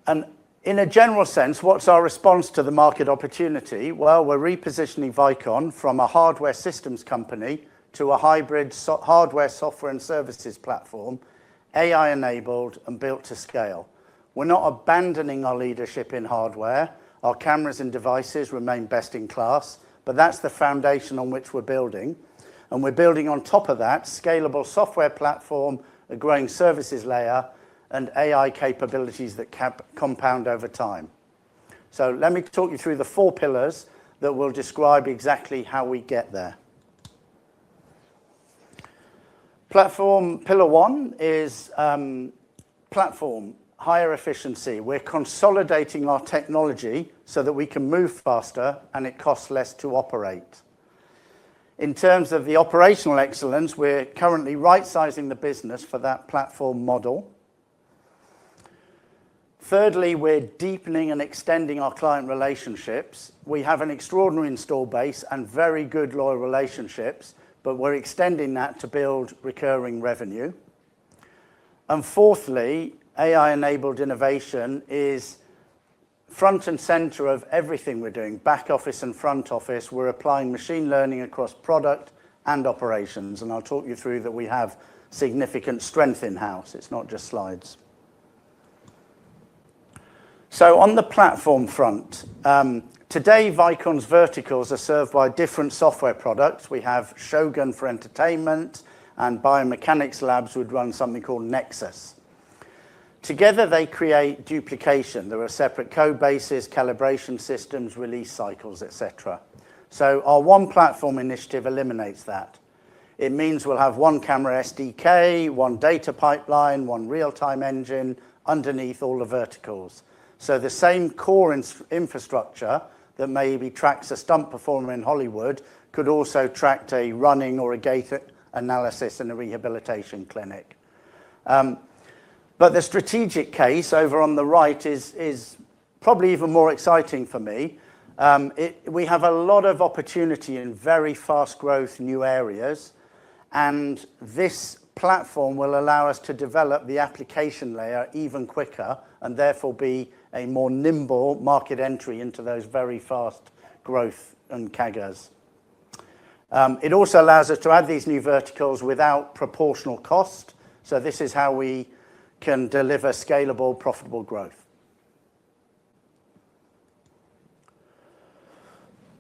in a general sense, what's our response to the market opportunity? Well, we're repositioning Vicon from a hardware systems company to a hybrid hardware, software, and services platform, AI-enabled and built to scale. We're not abandoning our leadership in hardware. Our cameras and devices remain best in class, but that's the foundation on which we're building. And we're building on top of that scalable software platform, a growing services layer, and AI capabilities that compound over time. So let me talk you through the 4 pillars that will describe exactly how we get there. Platform, pillar 1 is platform, higher efficiency. We're consolidating our technology so that we can move faster and it costs less to operate. In terms of the operational excellence, we're currently right-sizing the business for that platform model. Thirdly, we're deepening and extending our client relationships. We have an extraordinary install base and very good loyal relationships, but we're extending that to build recurring revenue. And fourthly, AI-enabled innovation is front and center of everything we're doing, back office and front office. We're applying machine learning across product and operations, and I'll talk you through that we have significant strength in-house. It's not just slides. So on the platform front, today Vicon's verticals are served by different software products. We have Shogun for entertainment, and biomechanics labs would run something called Nexus. Together they create duplication. There are separate code bases, calibration systems, release cycles, etc. So our one platform initiative eliminates that. It means we'll have one camera SDK, one data pipeline, one real-time engine underneath all the verticals. So the same core infrastructure that maybe tracks a stunt performer in Hollywood could also track a running or a gait analysis in a rehabilitation clinic. But the strategic case over on the right is probably even more exciting for me. We have a lot of opportunity in very fast growth new areas, and this platform will allow us to develop the application layer even quicker and therefore be a more nimble market entry into those very fast growth and CAGRs. It also allows us to add these new verticals without proportional cost. So this is how we can deliver scalable, profitable growth.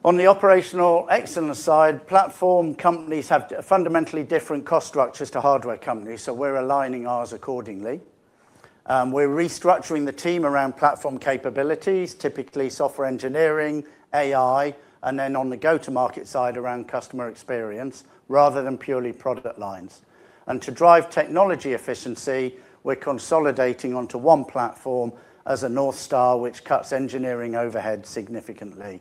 On the operational excellence side, platform companies have fundamentally different cost structures to hardware companies, so we're aligning ours accordingly. We're restructuring the team around platform capabilities, typically software engineering, AI, and then on the go-to-market side around customer experience, rather than purely product lines. And to drive technology efficiency, we're consolidating onto one platform as a North Star, which cuts engineering overhead significantly.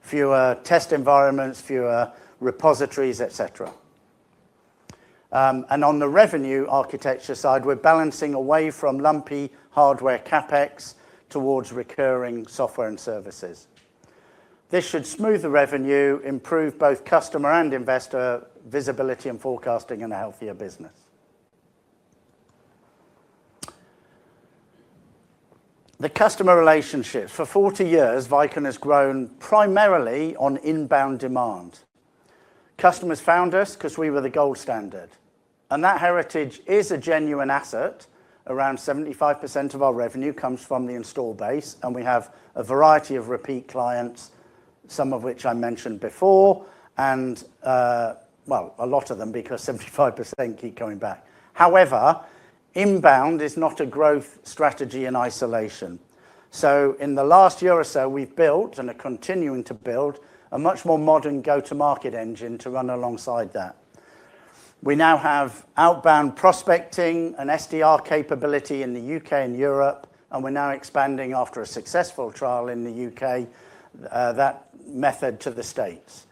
Fewer test environments, fewer repositories, etc. And on the revenue architecture side, we're balancing away from lumpy hardware CapEx towards recurring software and services. This should smooth the revenue, improve both customer and investor visibility and forecasting, and a healthier business. The customer relationships. For 40 years, Vicon has grown primarily on inbound demand. Customers found us because we were the gold standard. And that heritage is a genuine asset. Around 75% of our revenue comes from the install base, and we have a variety of repeat clients, some of which I mentioned before, and, well, a lot of them, because 75% keep coming back. However, inbound is not a growth strategy in isolation. So in the last year or so, we've built, and are continuing to build, a much more modern go-to-market engine to run alongside that. We now have outbound prospecting and SDR capability in the UK and Europe, and we're now expanding, after a successful trial in the UK, that method to the States.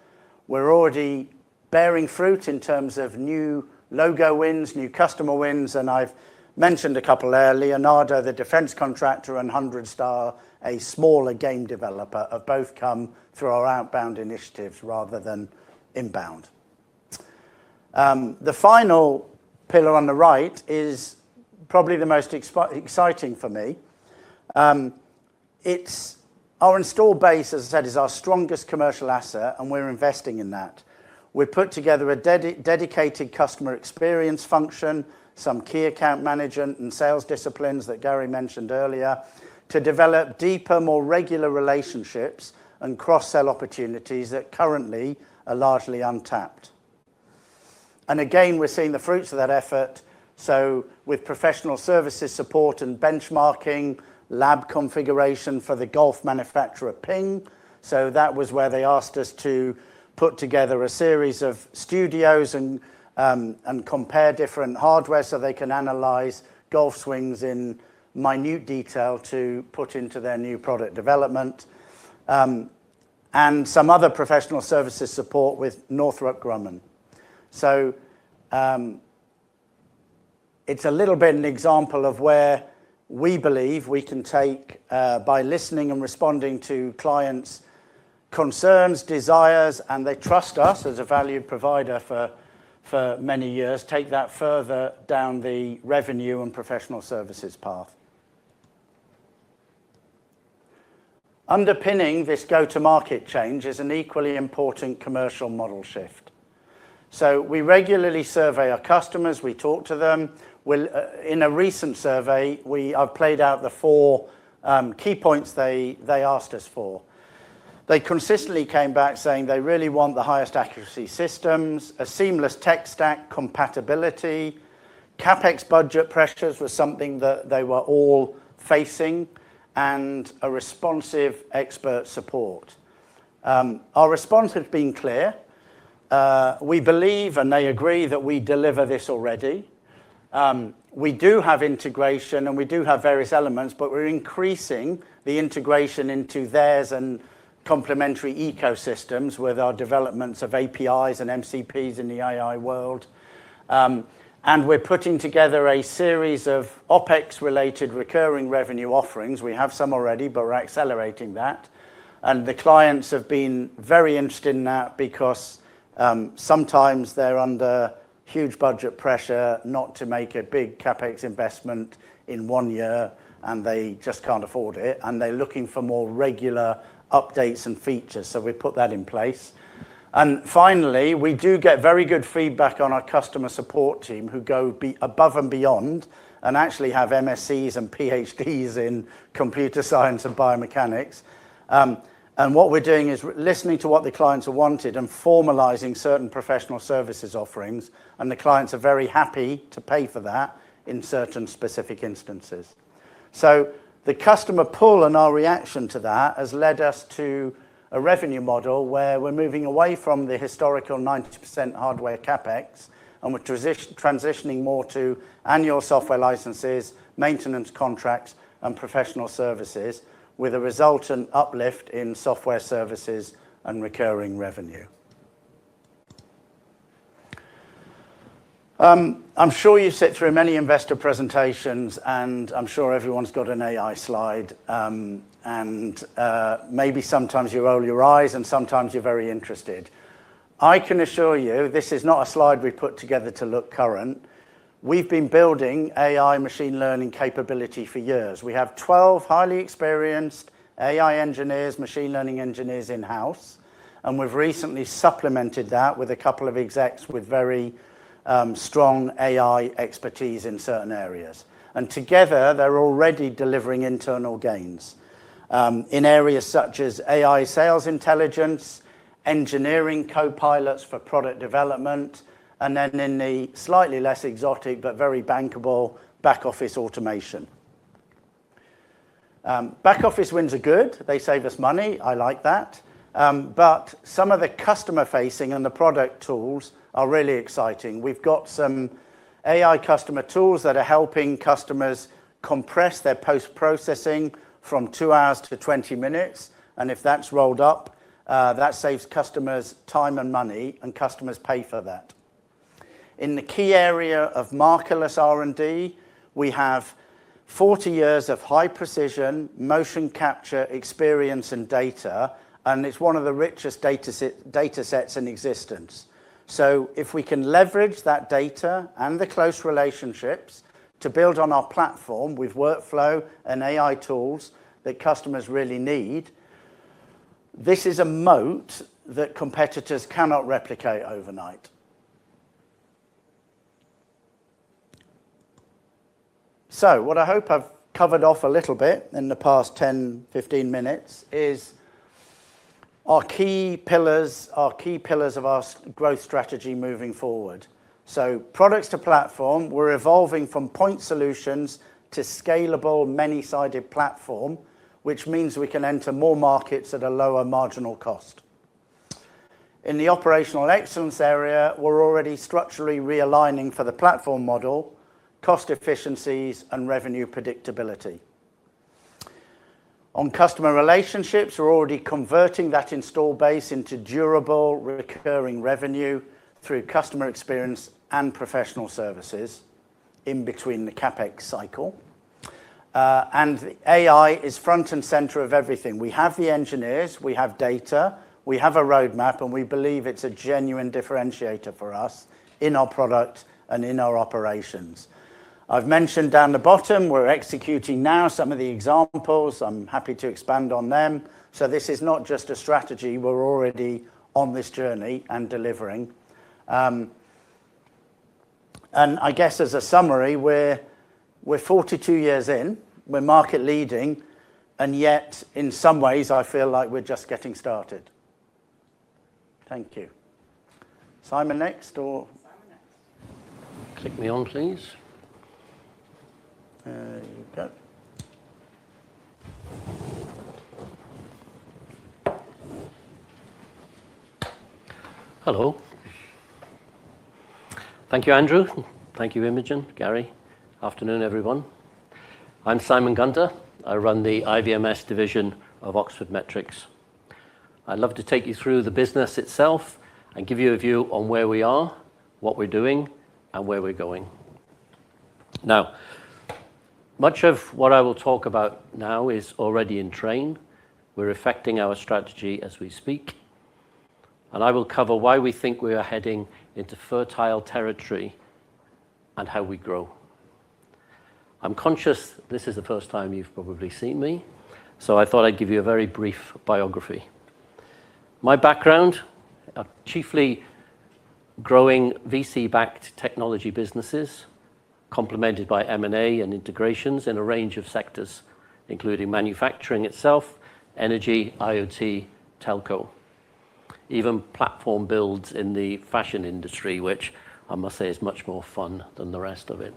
We're already bearing fruit in terms of new logo wins, new customer wins, and I've mentioned a couple there. Leonardo, the defense contractor, and 100 Star, a smaller game developer, have both come through our outbound initiatives rather than inbound. The final pillar on the right is probably the most exciting for me. It's our install base, as I said, is our strongest commercial asset, and we're investing in that. We've put together a dedicated customer experience function, some key account management and sales disciplines that Gary mentioned earlier, to develop deeper, more regular relationships and cross-sell opportunities that currently are largely untapped. And again, we're seeing the fruits of that effort. So with professional services support and benchmarking, lab configuration for the golf manufacturer Ping. So that was where they asked us to put together a series of studios and compare different hardware so they can analyze golf swings in minute detail to put into their new product development. And some other professional services support with Northrop Grumman. So it's a little bit an example of where we believe we can take, by listening and responding to clients' concerns, desires, and they trust us as a valued provider for many years, take that further down the revenue and professional services path. Underpinning this go-to-market change is an equally important commercial model shift. So we regularly survey our customers, we talk to them. In a recent survey, I've played out the 4 key points they asked us for. They consistently came back saying they really want the highest accuracy systems, a seamless tech stack compatibility. CapEx budget pressures was something that they were all facing, and a responsive expert support. Our response has been clear. We believe, and they agree, that we deliver this already. We do have integration, and we do have various elements, but we're increasing the integration into theirs and complementary ecosystems with our developments of APIs and MCPs in the AI world. And we're putting together a series of OpEx-related recurring revenue offerings. We have some already, but we're accelerating that. And the clients have been very interested in that because sometimes they're under huge budget pressure not to make a big CapEx investment in 1 year, and they just can't afford it, and they're looking for more regular updates and features. So we put that in place. And finally, we do get very good feedback on our customer support team who go above and beyond and actually have MSCs and PhDs in computer science and biomechanics. And what we're doing is listening to what the clients have wanted and formalizing certain professional services offerings. And the clients are very happy to pay for that in certain specific instances. So the customer pull and our reaction to that has led us to a revenue model where we're moving away from the historical 90% hardware CapEx, and we're transitioning more to annual software licenses, maintenance contracts, and professional services, with a resultant uplift in software services and recurring revenue. I'm sure you sit through many investor presentations, and I'm sure everyone's got an AI slide, maybe sometimes you roll your eyes and sometimes you're very interested. I can assure you this is not a slide we put together to look current. We've been building AI machine learning capability for years. We have 12 highly experienced AI engineers, machine learning engineers in-house, and we've recently supplemented that with a couple of execs with very strong AI expertise in certain areas. And together, they're already delivering internal gains in areas such as AI sales intelligence, engineering co-pilots for product development, and then in the slightly less exotic but very bankable back office automation. Back office wins are good. They save us money. I like that. But some of the customer-facing and the product tools are really exciting. We've got some AI customer tools that are helping customers compress their post-processing from 2 hours to 20 minutes. And if that's rolled up, that saves customers time and money, and customers pay for that. In the key area of markerless R&D, we have 40 years of high precision, motion capture, experience, and data, and it's one of the richest data sets in existence. So if we can leverage that data and the close relationships to build on our platform with workflow and AI tools that customers really need, this is a moat that competitors cannot replicate overnight. So what I hope I've covered off a little bit in the past 10, 15 minutes is our key pillars of our growth strategy moving forward. So products to platform, we're evolving from point solutions to scalable, many-sided platform, which means we can enter more markets at a lower marginal cost. In the operational excellence area, we're already structurally realigning for the platform model, cost efficiencies, and revenue predictability. On customer relationships, we're already converting that install base into durable, recurring revenue through customer experience and professional services in between the CapEx cycle. And the AI is front and center of everything. We have the engineers, we have data, we have a roadmap, and we believe it's a genuine differentiator for us in our product and in our operations. I've mentioned down the bottom, we're executing now some of the examples. I'm happy to expand on them. So this is not just a strategy. We're already on this journey and delivering. And I guess as a summary, we're 42 years in, we're market leading, and yet in some ways I feel like we're just getting started. Thank you. Simon next, or? Click me on, please. There you go. Hello. Thank you, Andrew. Thank you, Imogen, Gary. Afternoon, everyone. I'm Simon Gunter. I run the IVMS division of Oxford Metrics. I'd love to take you through the business itself and give you a view on where we are, what we're doing, and where we're going. Now, much of what I will talk about now is already in train. We're effecting our strategy as we speak. And I will cover why we think we are heading into fertile territory and how we grow. I'm conscious this is the first time you've probably seen me, so I thought I'd give you a very brief biography. My background are chiefly growing VC-backed technology businesses, complemented by M&A and integrations in a range of sectors, including manufacturing itself, energy, IoT, telco, even platform builds in the fashion industry, which I must say is much more fun than the rest of it.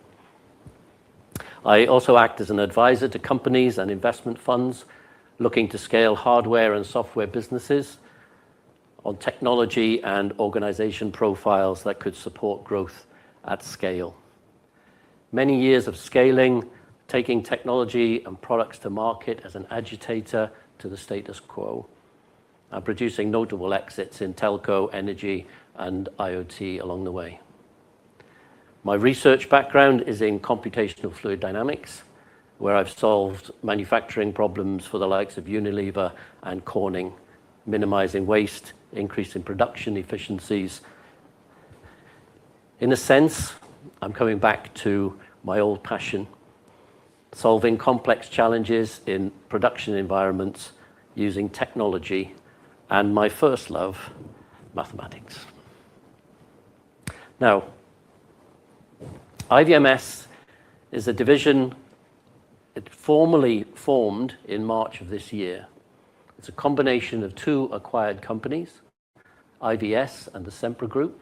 I also act as an advisor to companies and investment funds looking to scale hardware and software businesses on technology and organization profiles that could support growth at scale. Many years of scaling, taking technology and products to market as an agitator to the status quo, and producing notable exits in telco, energy, and IoT along the way. My research background is in computational fluid dynamics, where I've solved manufacturing problems for the likes of Unilever and Corning, minimizing waste, increasing production efficiencies. In a sense, I'm coming back to my old passion, solving complex challenges in production environments using technology and my first love, mathematics. Now, IVMS is a division. It formally formed in March of this year. It's a combination of two acquired companies, IVS and the Sempra Group,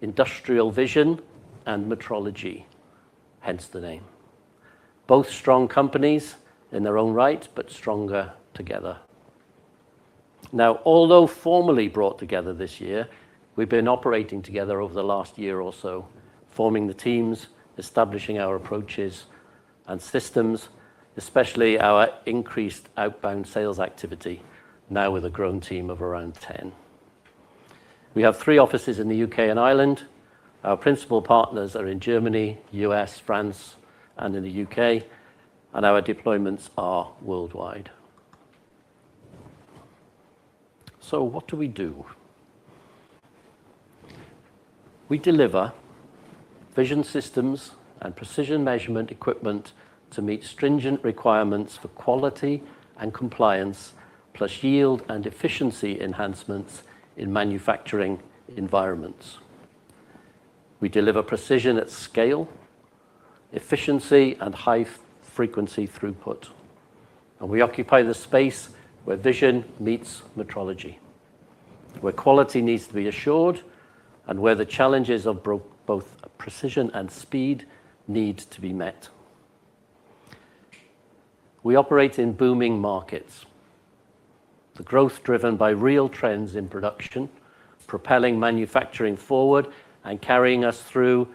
Industrial Vision and Metrology, hence the name. Both strong companies in their own right, but stronger together. Now, although formally brought together this year, we've been operating together over the last year or so, forming the teams, establishing our approaches and systems, especially our increased outbound sales activity, now with a grown team of around 10. We have 3 offices in the UK and Ireland. Our principal partners are in Germany, US, France, and in the UK, and our deployments are worldwide. So what do? We deliver vision systems and precision measurement equipment to meet stringent requirements for quality and compliance, plus yield and efficiency enhancements in manufacturing environments. We deliver precision at scale, efficiency, and high-frequency throughput. And we occupy the space where vision meets metrology, where quality needs to be assured, and where the challenges of both precision and speed need to be met. We operate in booming markets, the growth driven by real trends in production, propelling manufacturing forward and carrying us through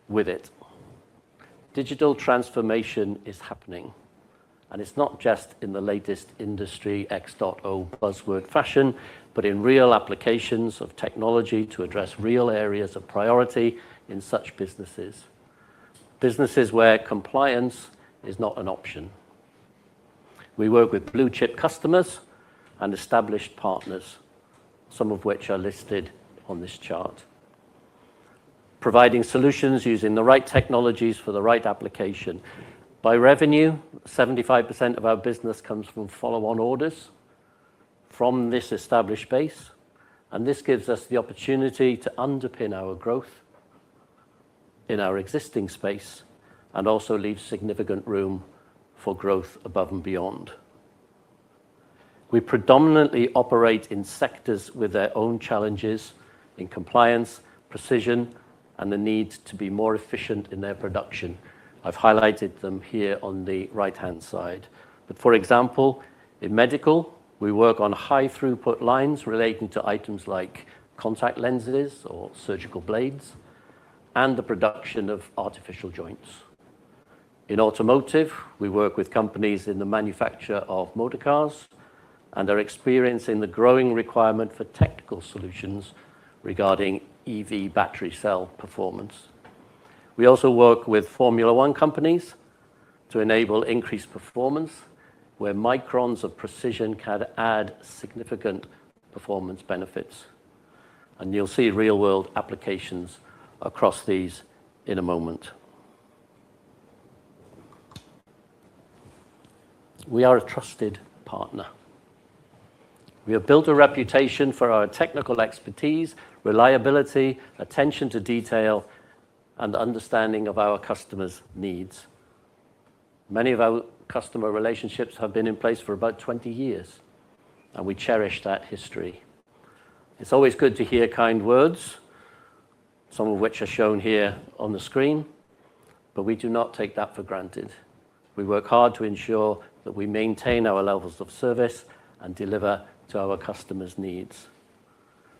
with it. Digital transformation is happening, and it's not just in the latest Industry X.0 buzzword fashion, but in real applications of technology to address real areas of priority in such businesses. Businesses where compliance is not an option. We work with blue chip customers and established partners, some of which are listed on this chart. Providing solutions using the right technologies for the right application. By revenue, 75% of our business comes from follow-on orders from this established base, and this gives us the opportunity to underpin our growth in our existing space and also leave significant room for growth above and beyond. We predominantly operate in sectors with their own challenges in compliance, precision, and the need to be more efficient in their production. I've highlighted them here on the right-hand side. But for example, in medical, we work on high throughput lines relating to items like contact lenses or surgical blades and the production of artificial joints. In automotive, we work with companies in the manufacture of motor cars and are experiencing the growing requirement for technical solutions regarding EV battery cell performance. We also work with Formula One companies to enable increased performance, where microns of precision can add significant performance benefits. And you'll see real-world applications across these in a moment. We are a trusted partner. We have built a reputation for our technical expertise, reliability, attention to detail, and understanding of our customers' needs. Many of our customer relationships have been in place for about 20 years, and we cherish that history. It's always good to hear kind words, some of which are shown here on the screen, but we do not take that for granted. We work hard to ensure that we maintain our levels of service and deliver to our customers' needs.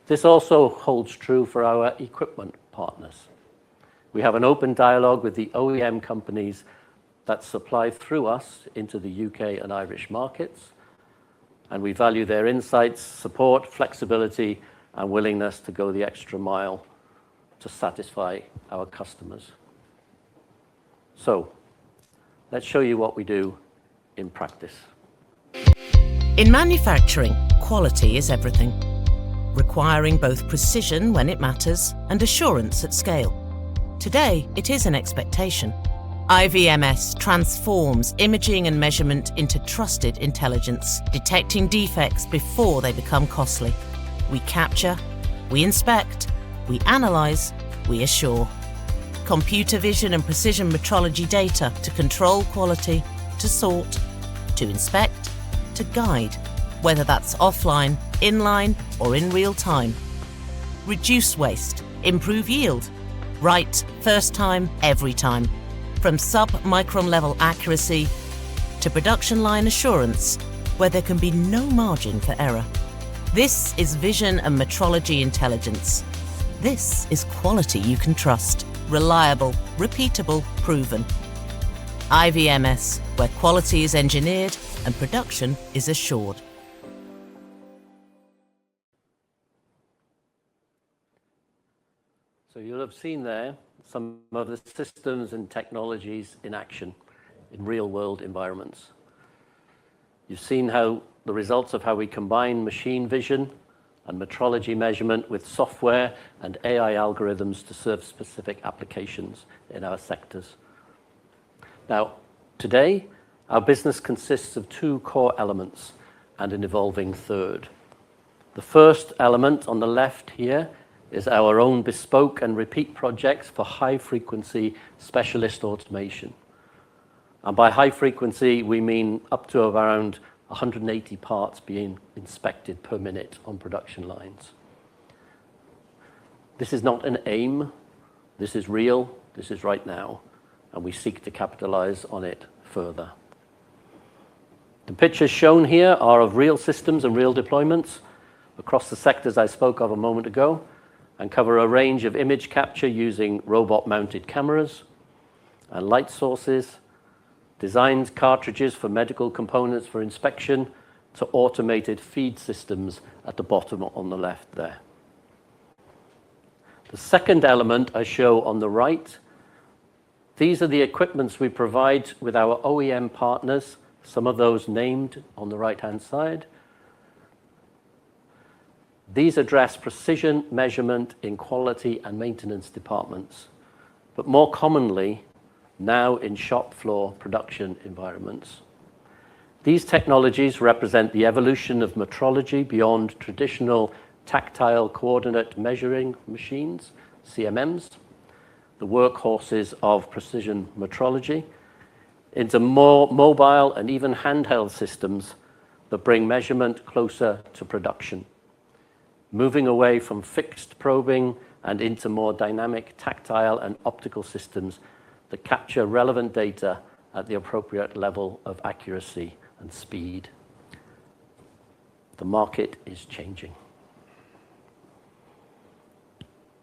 This also holds true for our equipment partners. We have an open dialogue with the OEM companies that supply through us into the UK and Irish markets, and we value their insights, support, flexibility, and willingness to go the extra mile to satisfy our customers. So, let's show you what we do in practice. In manufacturing, quality is everything, requiring both precision when it matters and assurance at scale. Today, it is an expectation. IVMS transforms imaging and measurement into trusted intelligence, detecting defects before they become costly. We capture, we inspect, we analyze, we assure. Computer vision and precision metrology data to control quality, to sort, to inspect, to guide, whether that's offline, inline, or in real time. Reduce waste, improve yield. Right, first time, every time. From sub-micron level accuracy to production line assurance, where there can be no margin for error. This is vision and metrology intelligence. This is quality you can trust. Reliable, repeatable, proven. IVMS, where quality is engineered and production is assured. So you'll have seen there some of the systems and technologies in action in real-world environments. You've seen how the results of how we combine machine vision and metrology measurement with software and AI algorithms to serve specific applications in our sectors. Now, today, our business consists of two core elements and an evolving third. The first element on the left here is our own bespoke and repeat projects for high-frequency specialist automation. And by high frequency, we mean up to around 180 parts being inspected per minute on production lines. This is not an aim. This is real. This is right now. And we seek to capitalize on it further. The pictures shown here are of real systems and real deployments across the sectors I spoke of a moment ago, and cover a range of image capture using robot-mounted cameras and light sources, designed cartridges for medical components for inspection, to automated feed systems at the bottom on the left there. The second element I show on the right, these are the equipments we provide with our OEM partners, some of those named on the right-hand side. These address precision measurement in quality and maintenance departments, but more commonly now in shop floor production environments. These technologies represent the evolution of metrology beyond traditional tactile coordinate measuring machines, CMMs, the workhorses of precision metrology, into more mobile and even handheld systems that bring measurement closer to production, moving away from fixed probing and into more dynamic tactile and optical systems that capture relevant data at the appropriate level of accuracy and speed. The market is changing.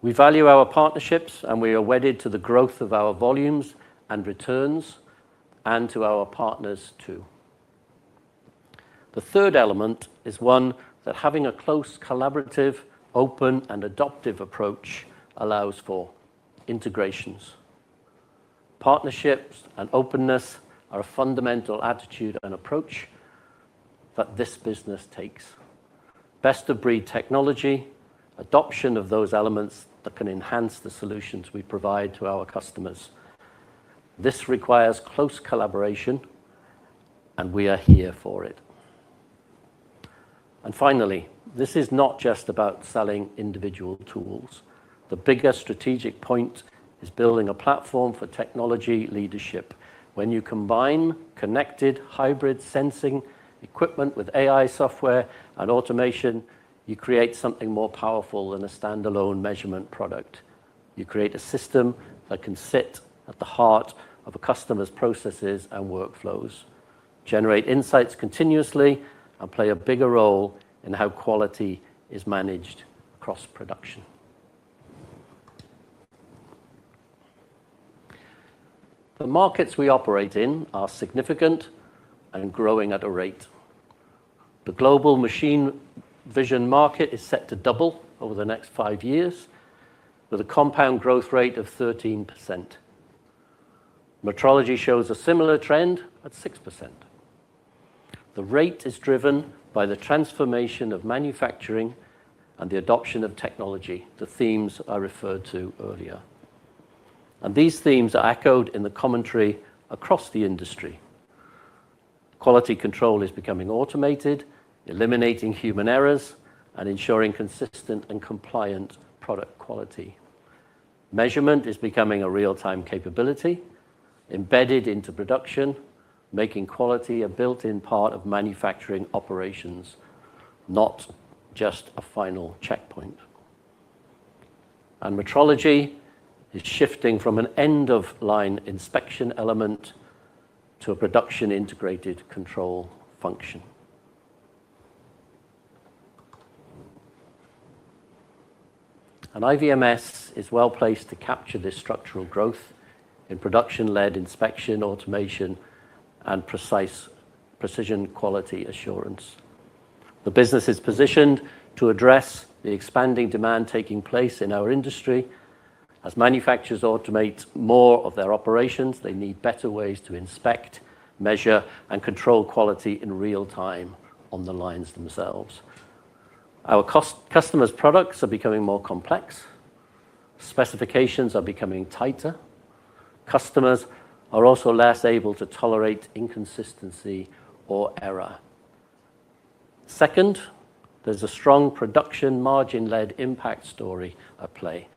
We value our partnerships, and we are wedded to the growth of our volumes and returns, and to our partners too. The third element is one that having a close, collaborative, open, and adoptive approach allows for: integrations. Partnerships and openness are a fundamental attitude and approach that this business takes. Best-of-breed technology, adoption of those elements that can enhance the solutions we provide to our customers. This requires close collaboration, and we are here for it. And finally, this is not just about selling individual tools. The bigger strategic point is building a platform for technology leadership. When you combine connected hybrid sensing equipment with AI software and automation, you create something more powerful than a standalone measurement product. You create a system that can sit at the heart of a customer's processes and workflows, generate insights continuously, and play a bigger role in how quality is managed across production. The markets we operate in are significant and growing at a rate. The global machine vision market is set to double over the next 5 years, with a compound growth rate of 13%. Metrology shows a similar trend at 6%. The rate is driven by the transformation of manufacturing and the adoption of technology, the themes I referred to earlier. And these themes are echoed in the commentary across the industry. Quality control is becoming automated, eliminating human errors, and ensuring consistent and compliant product quality. Measurement is becoming a real-time capability, embedded into production, making quality a built-in part of manufacturing operations, not just a final checkpoint. And metrology is shifting from an end-of-line inspection element to a production integrated control function. And IVMS is well placed to capture this structural growth in production-led inspection, automation, and precision quality assurance. The business is positioned to address the expanding demand taking place in our industry. As manufacturers automate more of their operations, they need better ways to inspect, measure, and control quality in real time on the lines themselves. Our customers' products are becoming more complex. Specifications are becoming tighter. Customers are also less able to tolerate inconsistency or error. Second, there's a strong production margin-led impact story at play.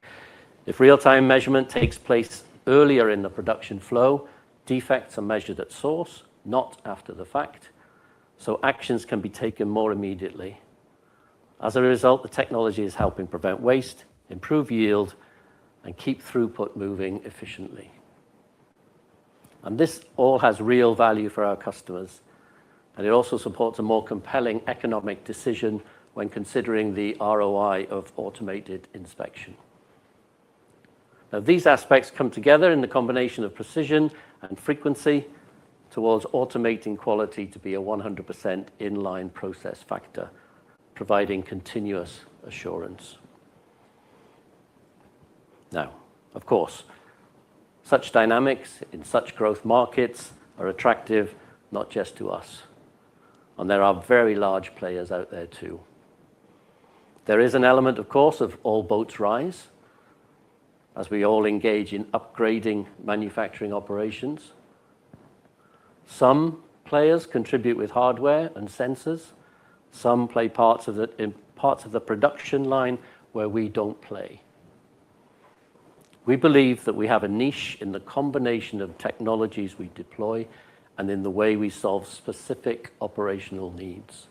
If real-time measurement takes place earlier in the production flow, defects are measured at source, not after the fact, so actions can be taken more immediately. As a result, the technology is helping prevent waste, improve yield, and keep throughput moving efficiently. And this all has real value for our customers, and it also supports a more compelling economic decision when considering the ROI of automated inspection. Now, these aspects come together in the combination of precision and frequency towards automating quality to be a 100% inline process factor, providing continuous assurance. Now, of course, such dynamics in such growth markets are attractive not just to us, and there are very large players out there too. There is an element, of course, of all boats rise, as we all engage in upgrading manufacturing operations. Some players contribute with hardware and sensors. Some play parts of the production line where we don't play. We believe that we have a niche in the combination of technologies we deploy and in the way we solve specific operational needs.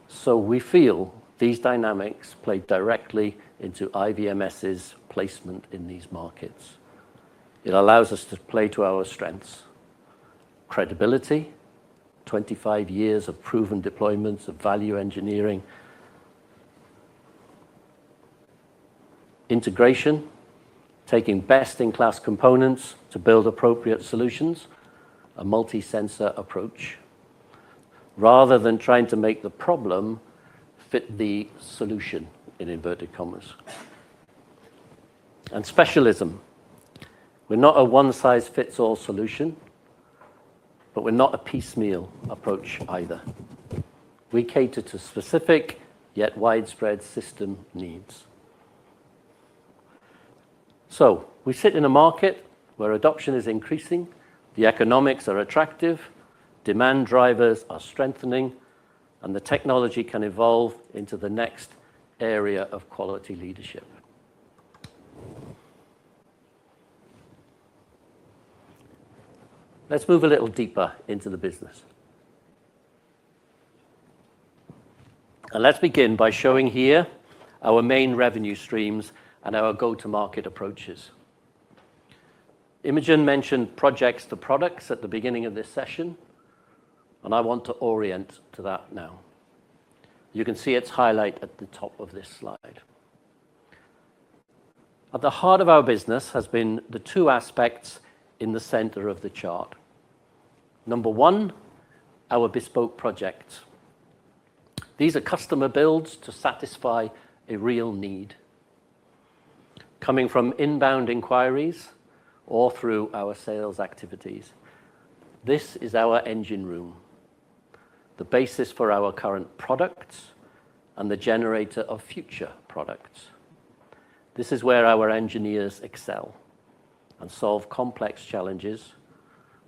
So we feel these dynamics play directly into IVMS's placement in these markets. It allows us to play to our strengths: credibility, 25 years of proven deployments of value engineering, integration, taking best-in-class components to build appropriate solutions, a multi-sensor approach, rather than trying to make the problem fit the solution, in inverted commas. And specialism. We're not a one-size-fits-all solution, but we're not a piecemeal approach either. We cater to specific yet widespread system needs. So we sit in a market where adoption is increasing, the economics are attractive, demand drivers are strengthening, and the technology can evolve into the next area of quality leadership. Let's move a little deeper into the business. And let's begin by showing here our main revenue streams and our go-to-market approaches. Imogen mentioned projects to products at the beginning of this session, and I want to orient to that now. You can see its highlight at the top of this slide. At the heart of our business has been the two aspects in the center of the chart. Number one, our bespoke projects. These are customer builds to satisfy a real need, coming from inbound inquiries or through our sales activities. This is our engine room, the basis for our current products and the generator of future products. This is where our engineers excel and solve complex challenges,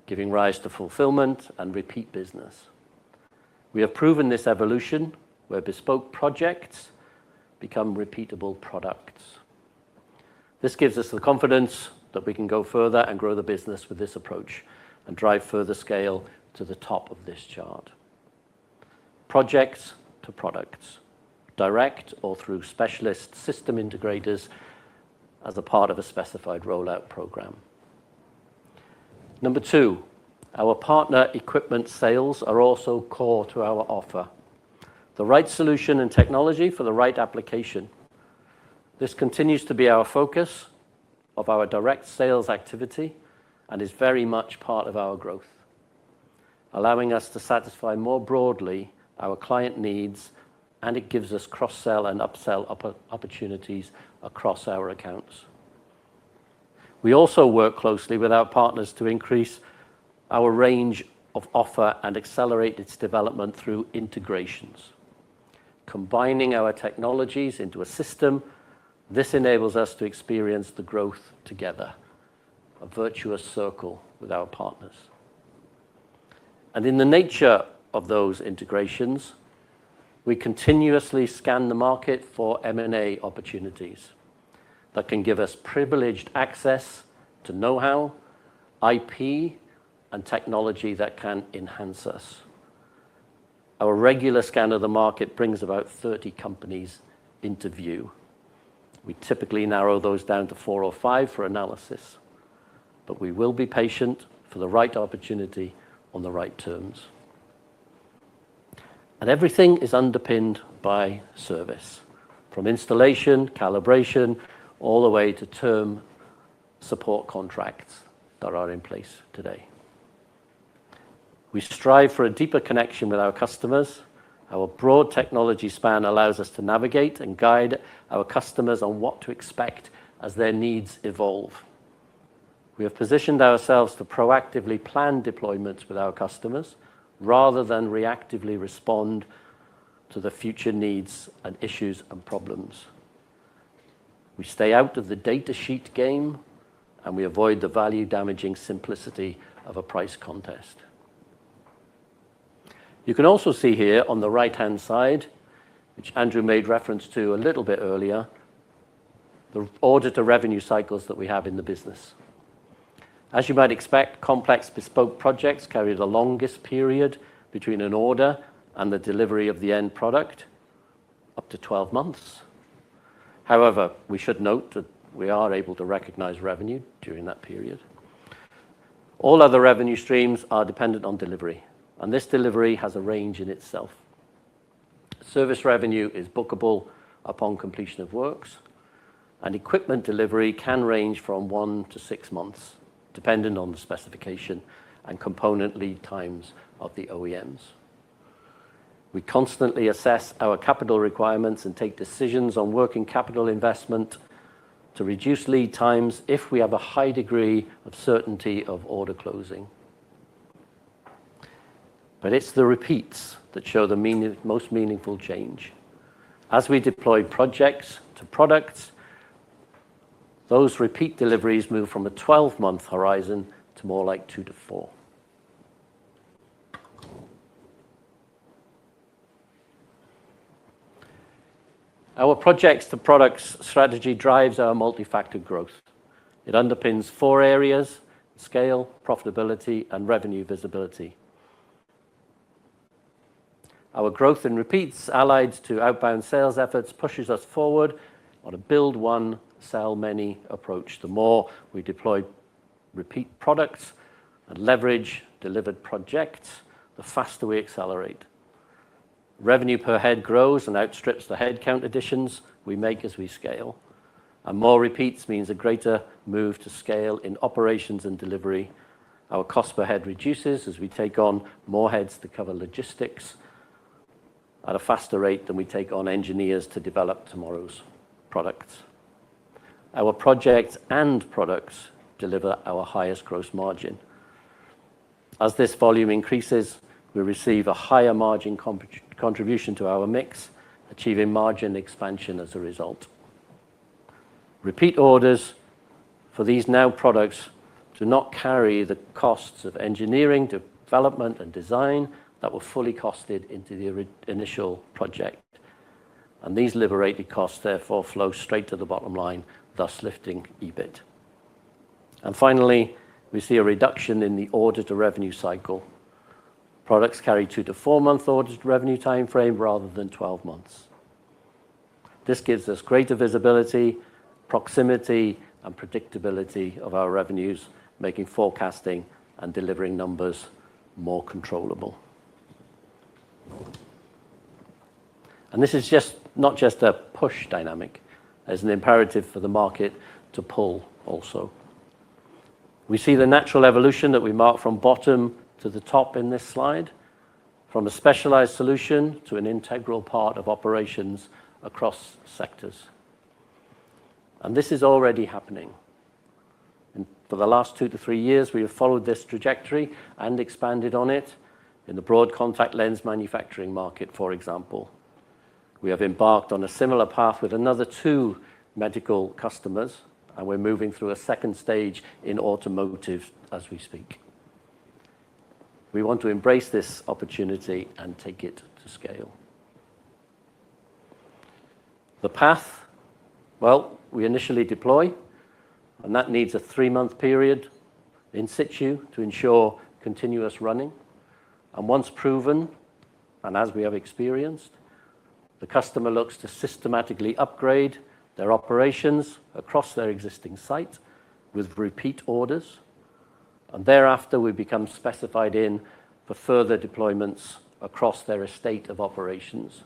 giving rise to fulfillment and repeat business. We have proven this evolution where bespoke projects become repeatable products. This gives us the confidence that we can go further and grow the business with this approach and drive further scale to the top of this chart. Projects to products, direct or through specialist system integrators as a part of a specified rollout program. Number two, our partner equipment sales are also core to our offer. The right solution and technology for the right application. This continues to be our focus of our direct sales activity and is very much part of our growth, allowing us to satisfy more broadly our client needs, and it gives us cross-sell and upsell opportunities across our accounts. We also work closely with our partners to increase our range of offer and accelerate its development through integrations. Combining our technologies into a system, this enables us to experience the growth together, a virtuous circle with our partners. And in the nature of those integrations, we continuously scan the market for M&A opportunities that can give us privileged access to know-how, IP, and technology that can enhance us. Our regular scan of the market brings about 30 companies into view. We typically narrow those down to 4 or 5 for analysis, but we will be patient for the right opportunity on the right terms. And everything is underpinned by service, from installation, calibration, all the way to term support contracts that are in place today. We strive for a deeper connection with our customers. Our broad technology span allows us to navigate and guide our customers on what to expect as their needs evolve. We have positioned ourselves to proactively plan deployments with our customers rather than reactively respond to the future needs and issues and problems. We stay out of the data sheet game, and we avoid the value-damaging simplicity of a price contest. You can also see here on the right-hand side, which Andrew made reference to a little bit earlier, the order to revenue cycles that we have in the business. As you might expect, complex bespoke projects carry the longest period between an order and the delivery of the end product, up to 12 months. However, we should note that we are able to recognize revenue during that period. All other revenue streams are dependent on delivery, and this delivery has a range in itself. Service revenue is bookable upon completion of works, and equipment delivery can range from 1 to 6 months, depending on the specification and component lead times of the OEMs. We constantly assess our capital requirements and take decisions on working capital investment to reduce lead times if we have a high degree of certainty of order closing. But it's the repeats that show the most meaningful change. As we deploy projects to products, those repeat deliveries move from a 12-month horizon to more like 2 to 4. Our projects to products strategy drives our multi-factor growth. It underpins 4 areas: scale, profitability, and revenue visibility. Our growth in repeats, allied to outbound sales efforts, pushes us forward on a build one, sell many approach. The more we deploy repeat products and leverage delivered projects, the faster we accelerate. Revenue per head grows and outstrips the headcount additions we make as we scale. And more repeats means a greater move to scale in operations and delivery. Our cost per head reduces as we take on more heads to cover logistics at a faster rate than we take on engineers to develop tomorrow's products. Our projects and products deliver our highest gross margin. As this volume increases, we receive a higher margin contribution to our mix, achieving margin expansion as a result. Repeat orders for these now products do not carry the costs of engineering, development, and design that were fully costed into the initial project. And these liberated costs therefore flow straight to the bottom line, thus lifting EBIT. And finally, we see a reduction in the order to revenue cycle. Products carry 2 to 4 month order to revenue time frame rather than 12 months. This gives us greater visibility, proximity, and predictability of our revenues, making forecasting and delivering numbers more controllable. And this is not just a push dynamic, there's an imperative for the market to pull also. We see the natural evolution that we mark from bottom to the top in this slide, from a specialized solution to an integral part of operations across sectors. And this is already happening. And for the last 2 to 3 years, we have followed this trajectory and expanded on it in the broad contact lens manufacturing market, for example. We have embarked on a similar path with another 2 medical customers, and we're moving through a second stage in automotive as we speak. We want to embrace this opportunity and take it to scale. The path, well, we initially deploy, and that needs a 3-month period in situ to ensure continuous running. And once proven, and as we have experienced, the customer looks to systematically upgrade their operations across their existing site with repeat orders. And thereafter, we become specified in for further deployments across their estate of operations,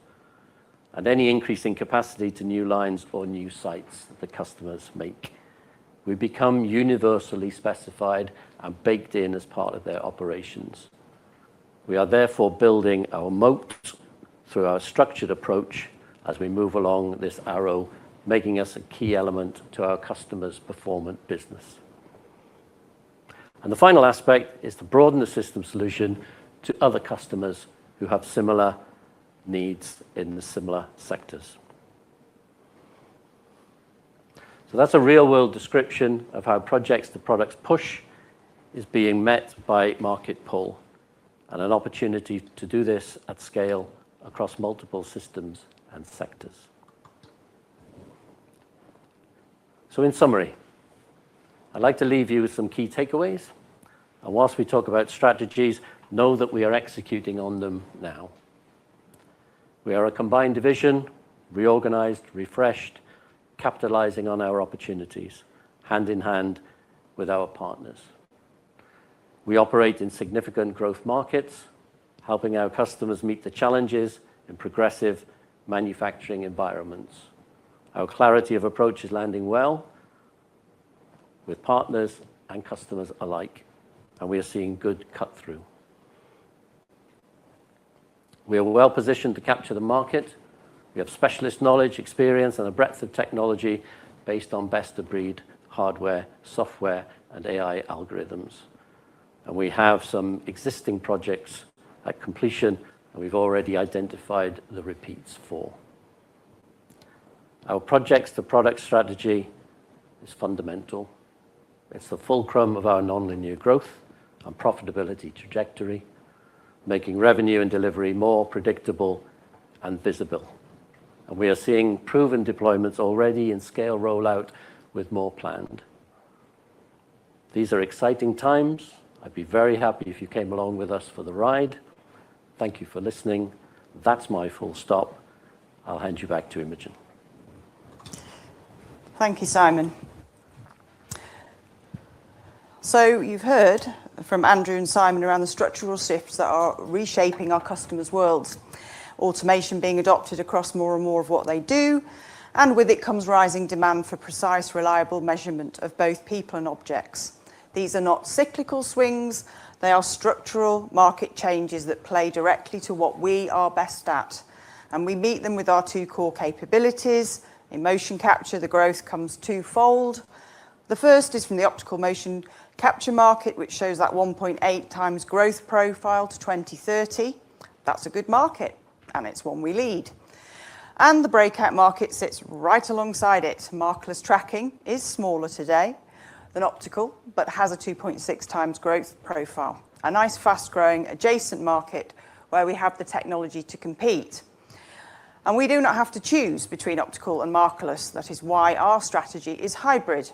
and any increase in capacity to new lines or new sites that the customers make. We become universally specified and baked in as part of their operations. We are therefore building our moat through our structured approach as we move along this arrow, making us a key element to our customers' performant business. And the final aspect is to broaden the system solution to other customers who have similar needs in the similar sectors. So that's a real-world description of how projects to products push is being met by market pull, and an opportunity to do this at scale across multiple systems and sectors. So in summary, I'd like to leave you with some key takeaways. And whilst we talk about strategies, know that we are executing on them now. We are a combined division, reorganized, refreshed, capitalizing on our opportunities, hand in hand with our partners. We operate in significant growth markets, helping our customers meet the challenges in progressive manufacturing environments. Our clarity of approach is landing well with partners and customers alike, and we are seeing good cut-through. We are well positioned to capture the market. We have specialist knowledge, experience, and a breadth of technology based on best-of-breed hardware, software, and AI algorithms. And we have some existing projects at completion, and we've already identified the repeats for. Our projects to product strategy is fundamental. It's the fulcrum of our nonlinear growth and profitability trajectory, making revenue and delivery more predictable and visible. And we are seeing proven deployments already in scale rollout with more planned. These are exciting times. I'd be very happy if you came along with us for the ride. Thank you for listening. That's my full stop. I'll hand you back to Imogen. Thank you, Simon. So you've heard from Andrew and Simon around the structural shifts that are reshaping our customers' worlds. Automation being adopted across more and more of what they do, and with it comes rising demand for precise, reliable measurement of both people and objects. These are not cyclical swings, they are structural market changes that play directly to what we are best at. And we meet them with our two core capabilities. In motion capture, the growth comes twofold. The first is from the optical motion capture market, which shows that 1.8 times growth profile to 2030. That's a good market, and it's one we lead. And the breakout market sits right alongside it. Markerless tracking is smaller today than optical, but has a 2.6 times growth profile. A nice, fast-growing adjacent market where we have the technology to compete. And we do not have to choose between optical and markerless. That is why our strategy is hybrid.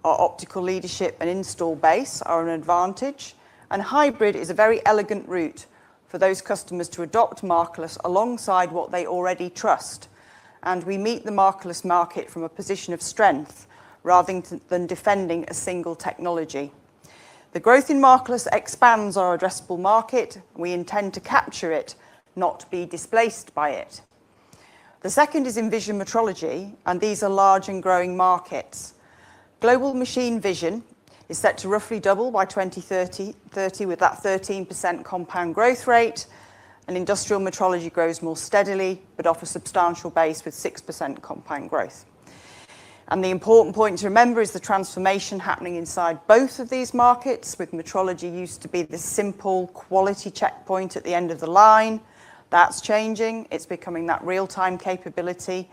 Our optical leadership and install base are an advantage, and hybrid is a very elegant route for those customers to adopt markerless alongside what they already trust. And we meet the markerless market from a position of strength rather than defending a single technology. The growth in markerless expands our addressable market. We intend to capture it, not be displaced by it. The second is in vision metrology, and these are large and growing markets. Global machine vision is set to roughly double by 2030 with that 13% compound growth rate, and industrial metrology grows more steadily but off a substantial base with 6% compound growth. And the important point to remember is the transformation happening inside both of these markets, with metrology used to be the simple quality checkpoint at the end of the line. That's changing. It's becoming that real-time capability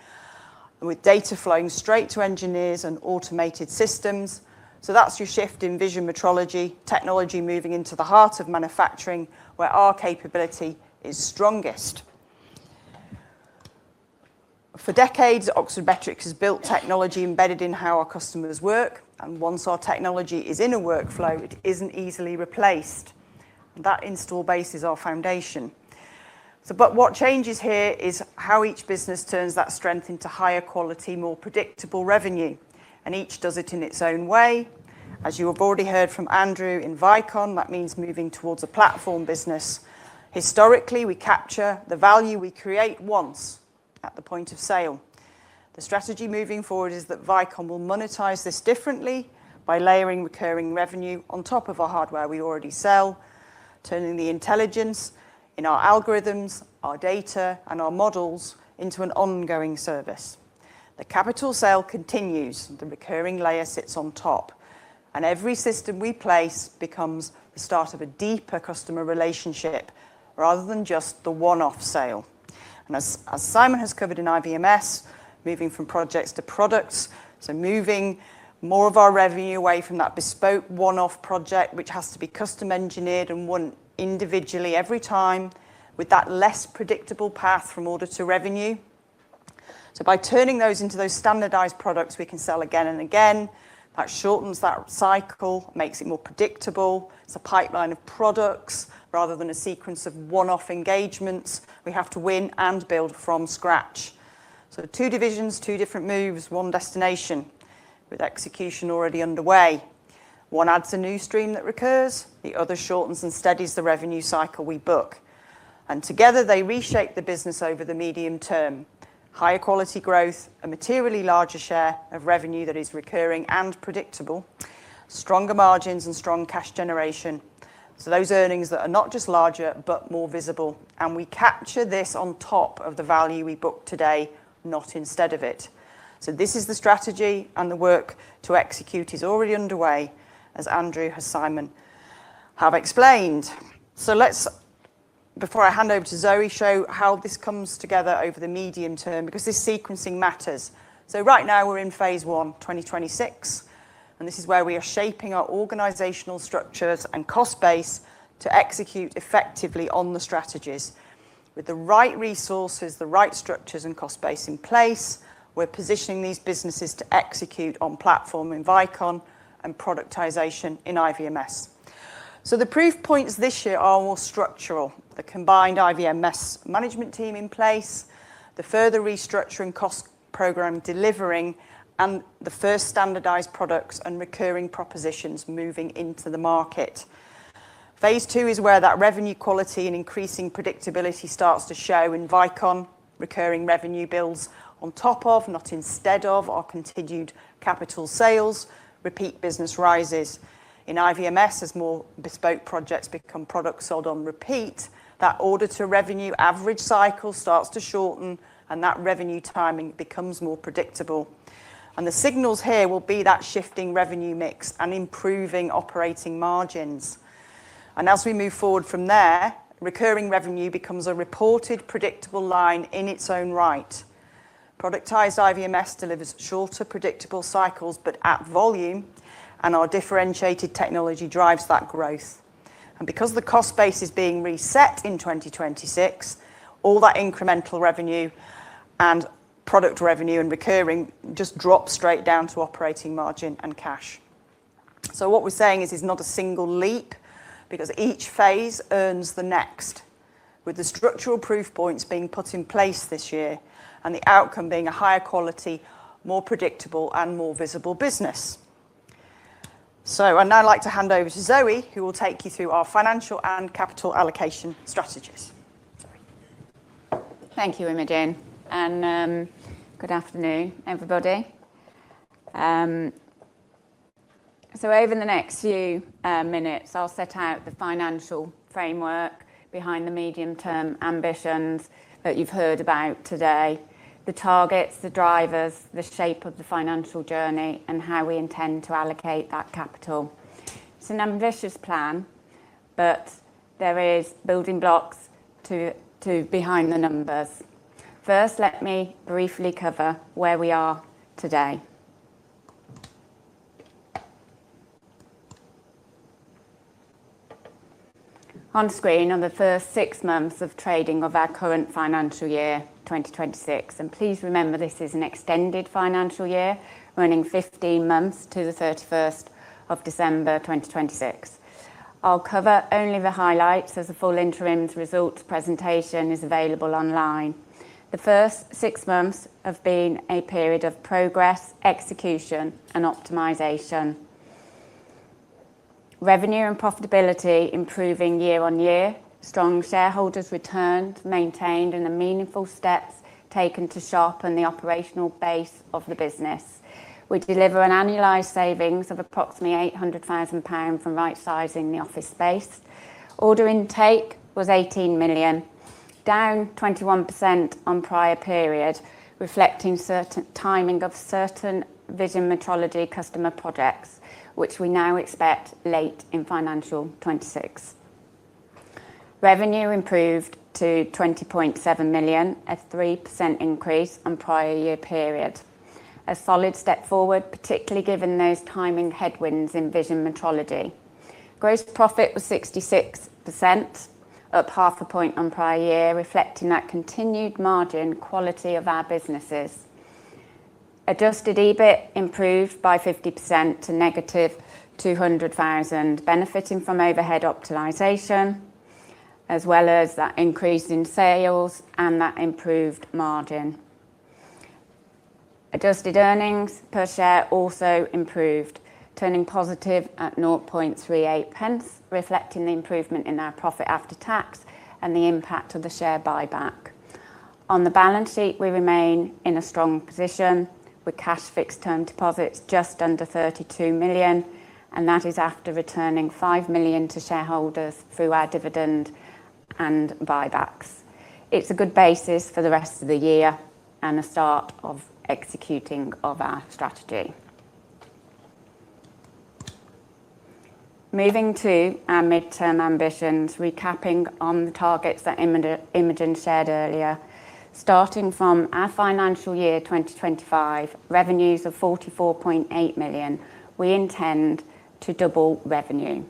with data flowing straight to engineers and automated systems. So that's your shift in vision metrology, technology moving into the heart of manufacturing, where our capability is strongest. For decades, Oxford Metrics has built technology embedded in how our customers work, and once our technology is in a workflow, it isn't easily replaced. And that install base is our foundation. But what changes here is how each business turns that strength into higher quality, more predictable revenue, and each does it in its own way. As you have already heard from Andrew in Vicon, that means moving towards a platform business. Historically, we capture the value we create once at the point of sale. The strategy moving forward is that Vicon will monetize this differently by layering recurring revenue on top of our hardware we already sell, turning the intelligence in our algorithms, our data, and our models into an ongoing service. The capital sale continues, the recurring layer sits on top, and every system we place becomes the start of a deeper customer relationship rather than just the one-off sale. And as Simon has covered in IVMS, moving from projects to products, so moving more of our revenue away from that bespoke one-off project, which has to be custom engineered and won individually every time, with that less predictable path from order to revenue. So by turning those into those standardized products we can sell again and again, that shortens that cycle, makes it more predictable. It's a pipeline of products rather than a sequence of one-off engagements we have to win and build from scratch. So 2 divisions, 2 different moves, 1 destination, with execution already underway. One adds a new stream that recurs, the other shortens and steadies the revenue cycle we book. And together they reshape the business over the medium term. Higher quality growth, a materially larger share of revenue that is recurring and predictable, stronger margins and strong cash generation. So those earnings that are not just larger, but more visible. And we capture this on top of the value we book today, not instead of it. So this is the strategy, and the work to execute is already underway, as Andrew and Simon have explained. So let's, before I hand over to Zoe, show how this comes together over the medium term, because this sequencing matters. So right now we're in phase 1, 2026. And this is where we are shaping our organizational structures and cost base to execute effectively on the strategies. With the right resources, the right structures and cost base in place, we're positioning these businesses to execute on platform in Vicon and productization in IVMS. So the proof points this year are more structural. The combined IVMS management team in place, the further restructuring cost program delivering, and the first standardized products and recurring propositions moving into the market. Phase 2 is where that revenue quality and increasing predictability starts to show in Vicon. Recurring revenue builds on top of, not instead of, our continued capital sales. Repeat business rises. In IVMS, as more bespoke projects become products sold on repeat, that order to revenue average cycle starts to shorten, and that revenue timing becomes more predictable. And the signals here will be that shifting revenue mix and improving operating margins. And as we move forward from there, recurring revenue becomes a reported, predictable line in its own right. Productized IVMS delivers shorter, predictable cycles, but at volume, and our differentiated technology drives that growth. And because the cost base is being reset in 2026, all that incremental revenue and product revenue and recurring just drop straight down to operating margin and cash. So what we're saying is not a single leap, because each phase earns the next, with the structural proof points being put in place this year, and the outcome being a higher quality, more predictable, and more visible business. So I'd now like to hand over to Zoe, who will take you through our financial and capital allocation strategies. Thank you, Imogen, and good afternoon, everybody. So over the next few minutes, I'll set out the financial framework behind the medium-term ambitions that you've heard about today, the targets, the drivers, the shape of the financial journey, and how we intend to allocate that capital. It's an ambitious plan, but there is building blocks to behind the numbers. First, let me briefly cover where we are today. On screen are the first 6 months of trading of our current financial year, 2026. And please remember, this is an extended financial year, running 15 months to the 31st of December, 2026. I'll cover only the highlights, as the full interims results presentation is available online. The first 6 months have been a period of progress, execution, and optimization. Revenue and profitability improving year on year, strong shareholders returned, maintained, and the meaningful steps taken to sharpen the operational base of the business. We deliver an annualised savings of approximately £800,000 from right-sizing the office space. Order intake was 18 million, down 21% on prior period, reflecting certain timing of certain vision metrology customer projects, which we now expect late in financial 26. Revenue improved to 20.7 million, a 3% increase on prior year period. A solid step forward, particularly given those timing headwinds in vision metrology. Gross profit was 66%, up 0.5 point on prior year, reflecting that continued margin quality of our businesses. Adjusted EBIT improved by 50% to negative 200,000, benefiting from overhead optimization, as well as that increase in sales and that improved margin. Adjusted earnings per share also improved, turning positive at 0.38 pence, reflecting the improvement in our profit after tax and the impact of the share buyback. On the balance sheet, we remain in a strong position, with cash fixed term deposits just under 32 million, and that is after returning 5 million to shareholders through our dividend and buybacks. It's a good basis for the rest of the year and a start of executing of our strategy. Moving to our midterm ambitions, recapping on the targets that Imogen shared earlier. Starting from our financial year 2025, revenues of 44.8 million, we intend to double revenue,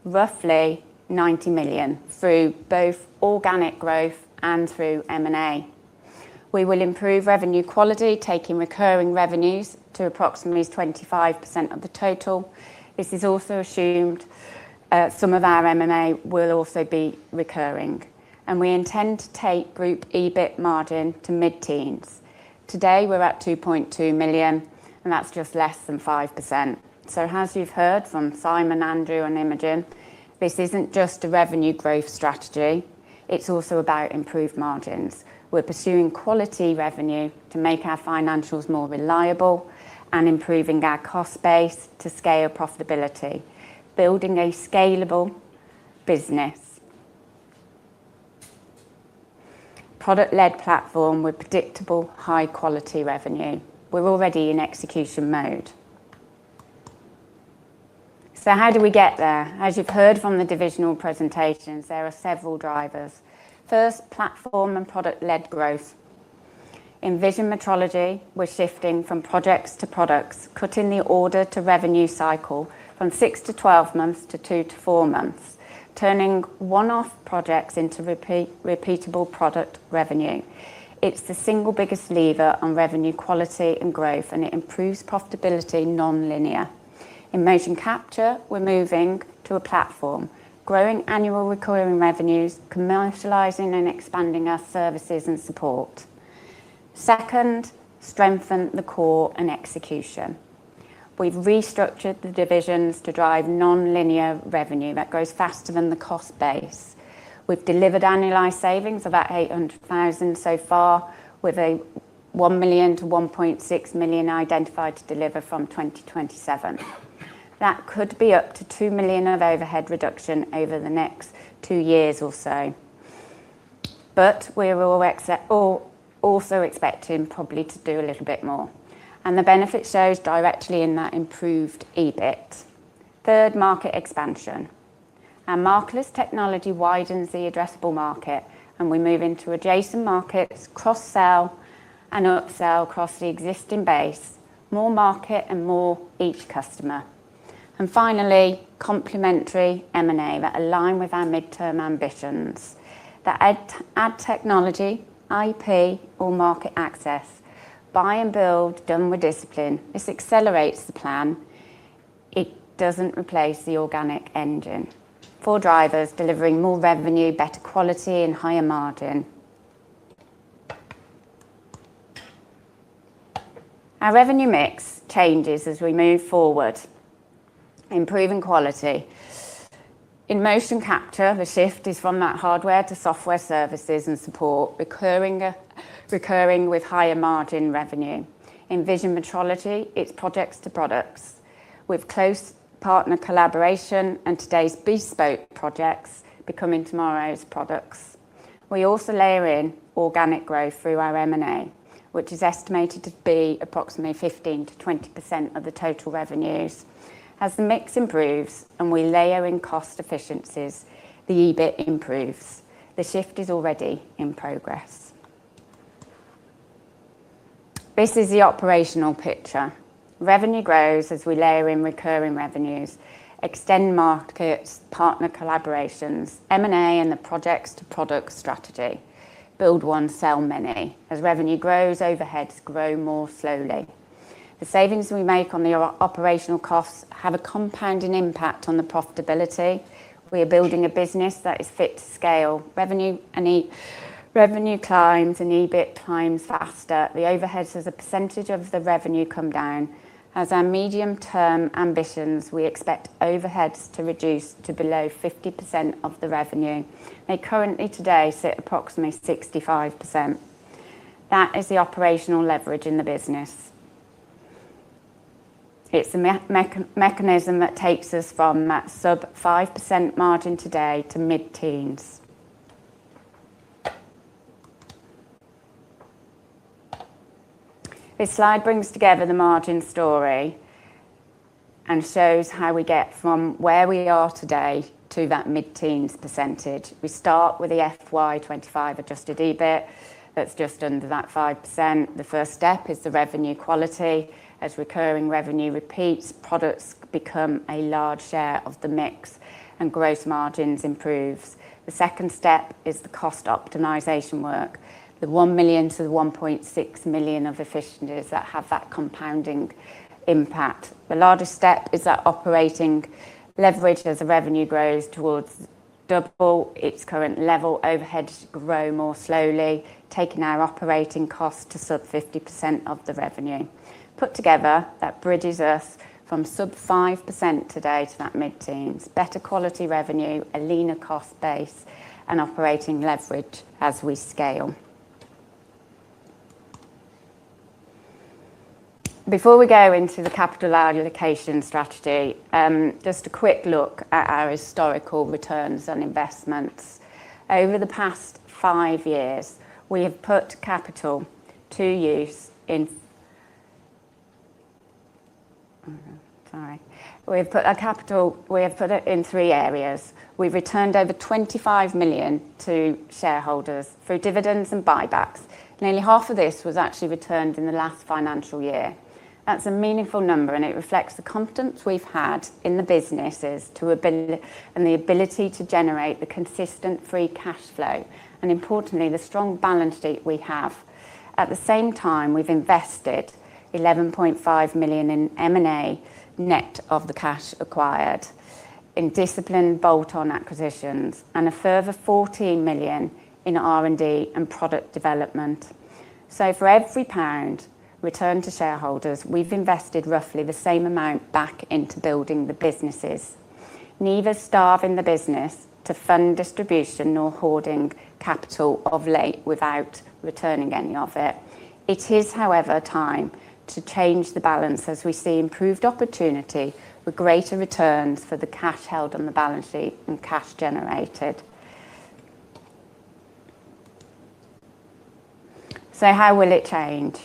roughly 90 million, through both organic growth and through M&A. We will improve revenue quality, taking recurring revenues to approximately 25% of the total. This is also assumed some of our M&A will also be recurring, and we intend to take group EBIT margin to mid-teens. Today, we're at 2.2 million, and that's just less than 5%. So as you've heard from Simon, Andrew, and Imogen, this isn't just a revenue growth strategy, it's also about improved margins. We're pursuing quality revenue to make our financials more reliable and improving our cost base to scale profitability, building a scalable business. Product-led platform with predictable, high-quality revenue. We're already in execution mode. So how do we get there? As you've heard from the divisional presentations, there are several drivers. First, platform and product-led growth. In Vision Metrology, we're shifting from projects to products, cutting the order to revenue cycle from 6 to 12 months to 2 to 4 months, turning one-off projects into repeatable product revenue. It's the single biggest lever on revenue quality and growth, and it improves profitability non-linear. In motion capture, we're moving to a platform, growing annual recurring revenues, commercializing and expanding our services and support. Second, strengthen the core and execution. We've restructured the divisions to drive non-linear revenue that grows faster than the cost base. We've delivered annualized savings of about 800,000 so far, with a 1 million to 1.6 million identified to deliver from 2027. That could be up to 2 million of overhead reduction over the next 2 years or so. But we're also expecting probably to do a little bit more. And the benefit shows directly in that improved EBIT. Third, market expansion. Our markerless technology widens the addressable market, and we move into adjacent markets, cross-sell and upsell across the existing base, more market and more each customer. And finally, complementary M&A that align with our midterm ambitions, that add technology, IP, or market access. Buy and build done with discipline. This accelerates the plan. It doesn't replace the organic engine. 4 drivers, delivering more revenue, better quality, and higher margin. Our revenue mix changes as we move forward, improving quality. In motion capture, the shift is from that hardware to software services and support, recurring with higher margin revenue. In Vision Metrology, it's projects to products. With close partner collaboration and today's bespoke projects becoming tomorrow's products. We also layer in organic growth through our M&A, which is estimated to be approximately 15 to 20% of the total revenues. As the mix improves and we layer in cost efficiencies, the EBIT improves. The shift is already in progress. This is the operational picture. Revenue grows as we layer in recurring revenues, extend markets, partner collaborations, M&A and the projects to product strategy. Build one, sell many. As revenue grows, overheads grow more slowly. The savings we make on the operational costs have a compounding impact on the profitability. We are building a business that is fit to scale. Revenue climbs and EBIT climbs faster. The overheads as a percentage of the revenue come down. As our medium-term ambitions, we expect overheads to reduce to below 50% of the revenue. They currently today sit approximately 65%. That is the operational leverage in the business. It's a mechanism that takes us from that sub 5% margin today to mid-teens. This slide brings together the margin story and shows how we get from where we are today to that mid-teens percentage. We start with the FY25 adjusted EBIT that's just under that 5%. The first step is the revenue quality. As recurring revenue repeats, products become a large share of the mix and gross margins improves. The second step is the cost optimization work, the 1 million to the 1.6 million of efficiencies that have that compounding impact. The largest step is that operating leverage as the revenue grows towards double its current level. Overheads grow more slowly, taking our operating costs to sub 50% of the revenue. Put together, that bridges us from sub 5% today to that mid-teens. Better quality revenue, a leaner cost base, and operating leverage as we scale. Before we go into the capital allocation strategy, just a quick look at our historical returns on investments. Over the past 5 years, we have put capital to use in We have put it in 3 areas. We've returned over 25 million to shareholders through dividends and buybacks. Nearly half of this was actually returned in the last financial year. That's a meaningful number, and it reflects the confidence we've had in the businesses and the ability to generate the consistent free cash flow, and importantly, the strong balance sheet we have. At the same time, we've invested 11.5 million in M&A net of the cash acquired, in disciplined bolt-on acquisitions, and a further 14 million in R&D and product development. So for every pound returned to shareholders, we've invested roughly the same amount back into building the businesses, neither starving the business to fund distribution nor hoarding capital of late without returning any of it. It is, however, time to change the balance as we see improved opportunity with greater returns for the cash held on the balance sheet and cash generated. So how will it change?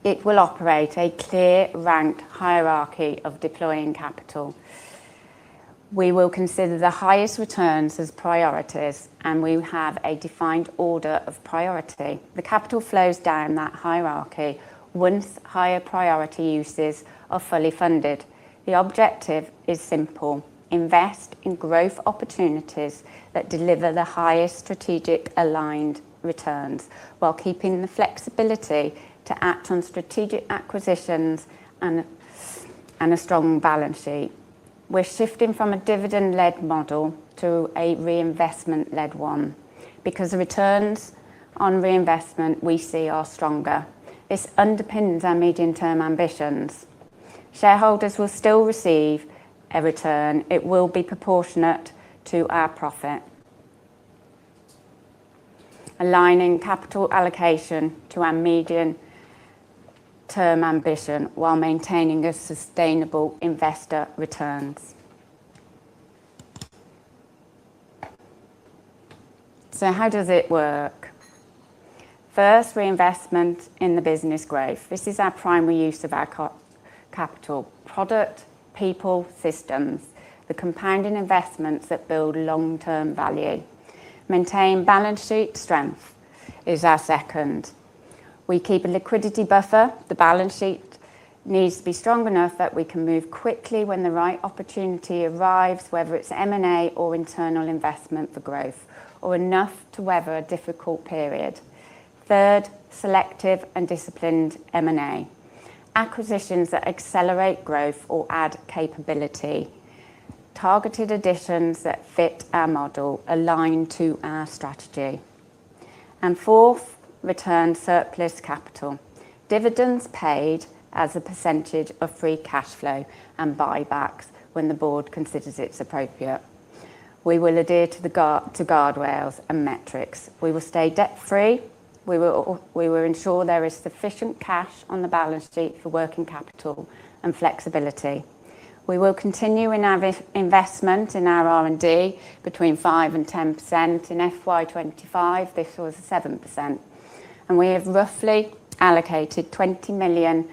It will operate a clear ranked hierarchy of deploying capital. We will consider the highest returns as priorities, and we have a defined order of priority. The capital flows down that hierarchy once higher priority uses are fully funded. The objective is simple: invest in growth opportunities that deliver the highest strategic aligned returns while keeping the flexibility to act on strategic acquisitions and a strong balance sheet. We're shifting from a dividend-led model to a reinvestment-led one because the returns on reinvestment we see are stronger. This underpins our medium-term ambitions. Shareholders will still receive a return. It will be proportionate to our profit, aligning capital allocation to our medium-term ambition while maintaining a sustainable investor returns. So how does it work? First, reinvestment in the business growth. This is our primary use of our capital: product, people, systems, the compounding investments that build long-term value. Maintain balance sheet strength is our second. We keep a liquidity buffer. The balance sheet needs to be strong enough that we can move quickly when the right opportunity arrives, whether it's M&A or internal investment for growth, or enough to weather a difficult period. Third, selective and disciplined M&A. Acquisitions that accelerate growth or add capability. Targeted additions that fit our model, aligned to our strategy. And fourth, return surplus capital. Dividends paid as a percentage of free cash flow and buybacks when the board considers it's appropriate. We will adhere to guardrails and metrics. We will stay debt-free. We will ensure there is sufficient cash on the balance sheet for working capital and flexibility. We will continue in our investment in our R&D between 5 and 10%. In FY25, this was 7%. And we have roughly allocated 20 million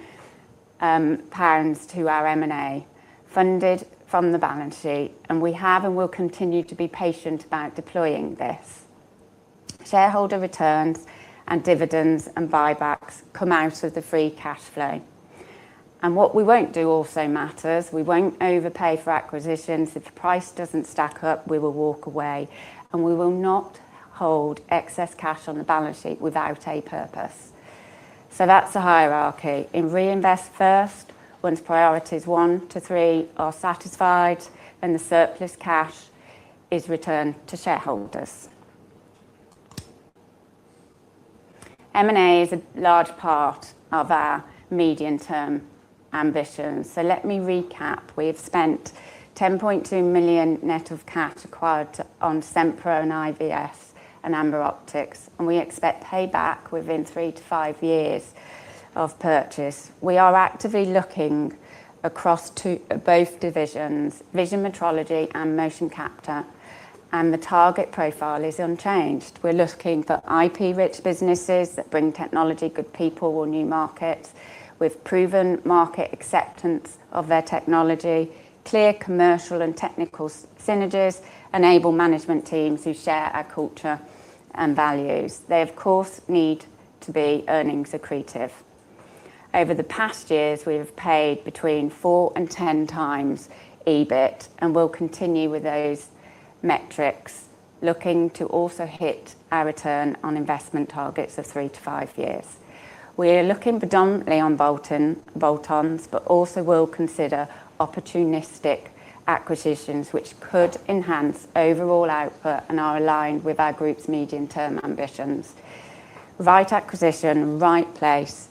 pounds to our M&A, funded from the balance sheet, and we have and will continue to be patient about deploying this. Shareholder returns and dividends and buybacks come out of the free cash flow. And what we won't do also matters. We won't overpay for acquisitions. If the price doesn't stack up, we will walk away. And we will not hold excess cash on the balance sheet without a purpose. So that's the hierarchy. In reinvest first, once priorities 1 to 3 are satisfied, then the surplus cash is returned to shareholders. M&A is a large part of our medium-term ambitions. So let me recap. We've spent 10.2 million net of cash acquired on Sempro and IVS and Amber Optics, and we expect payback within 3 to 5 years of purchase. We are actively looking across both divisions, vision metrology and motion capture, and the target profile is unchanged. We're looking for IP-rich businesses that bring technology, good people, or new markets, with proven market acceptance of their technology, clear commercial and technical synergies, enable management teams who share our culture and values. They, of course, need to be earnings accretive. Over the past years, we have paid between 4 and 10 times EBIT, and will continue with those metrics, looking to also hit our return on investment targets of 3 to 5 years. We're looking predominantly on bolt-ons, but also will consider opportunistic acquisitions which could enhance overall output and are aligned with our group's medium-term ambitions. Right acquisition, right place,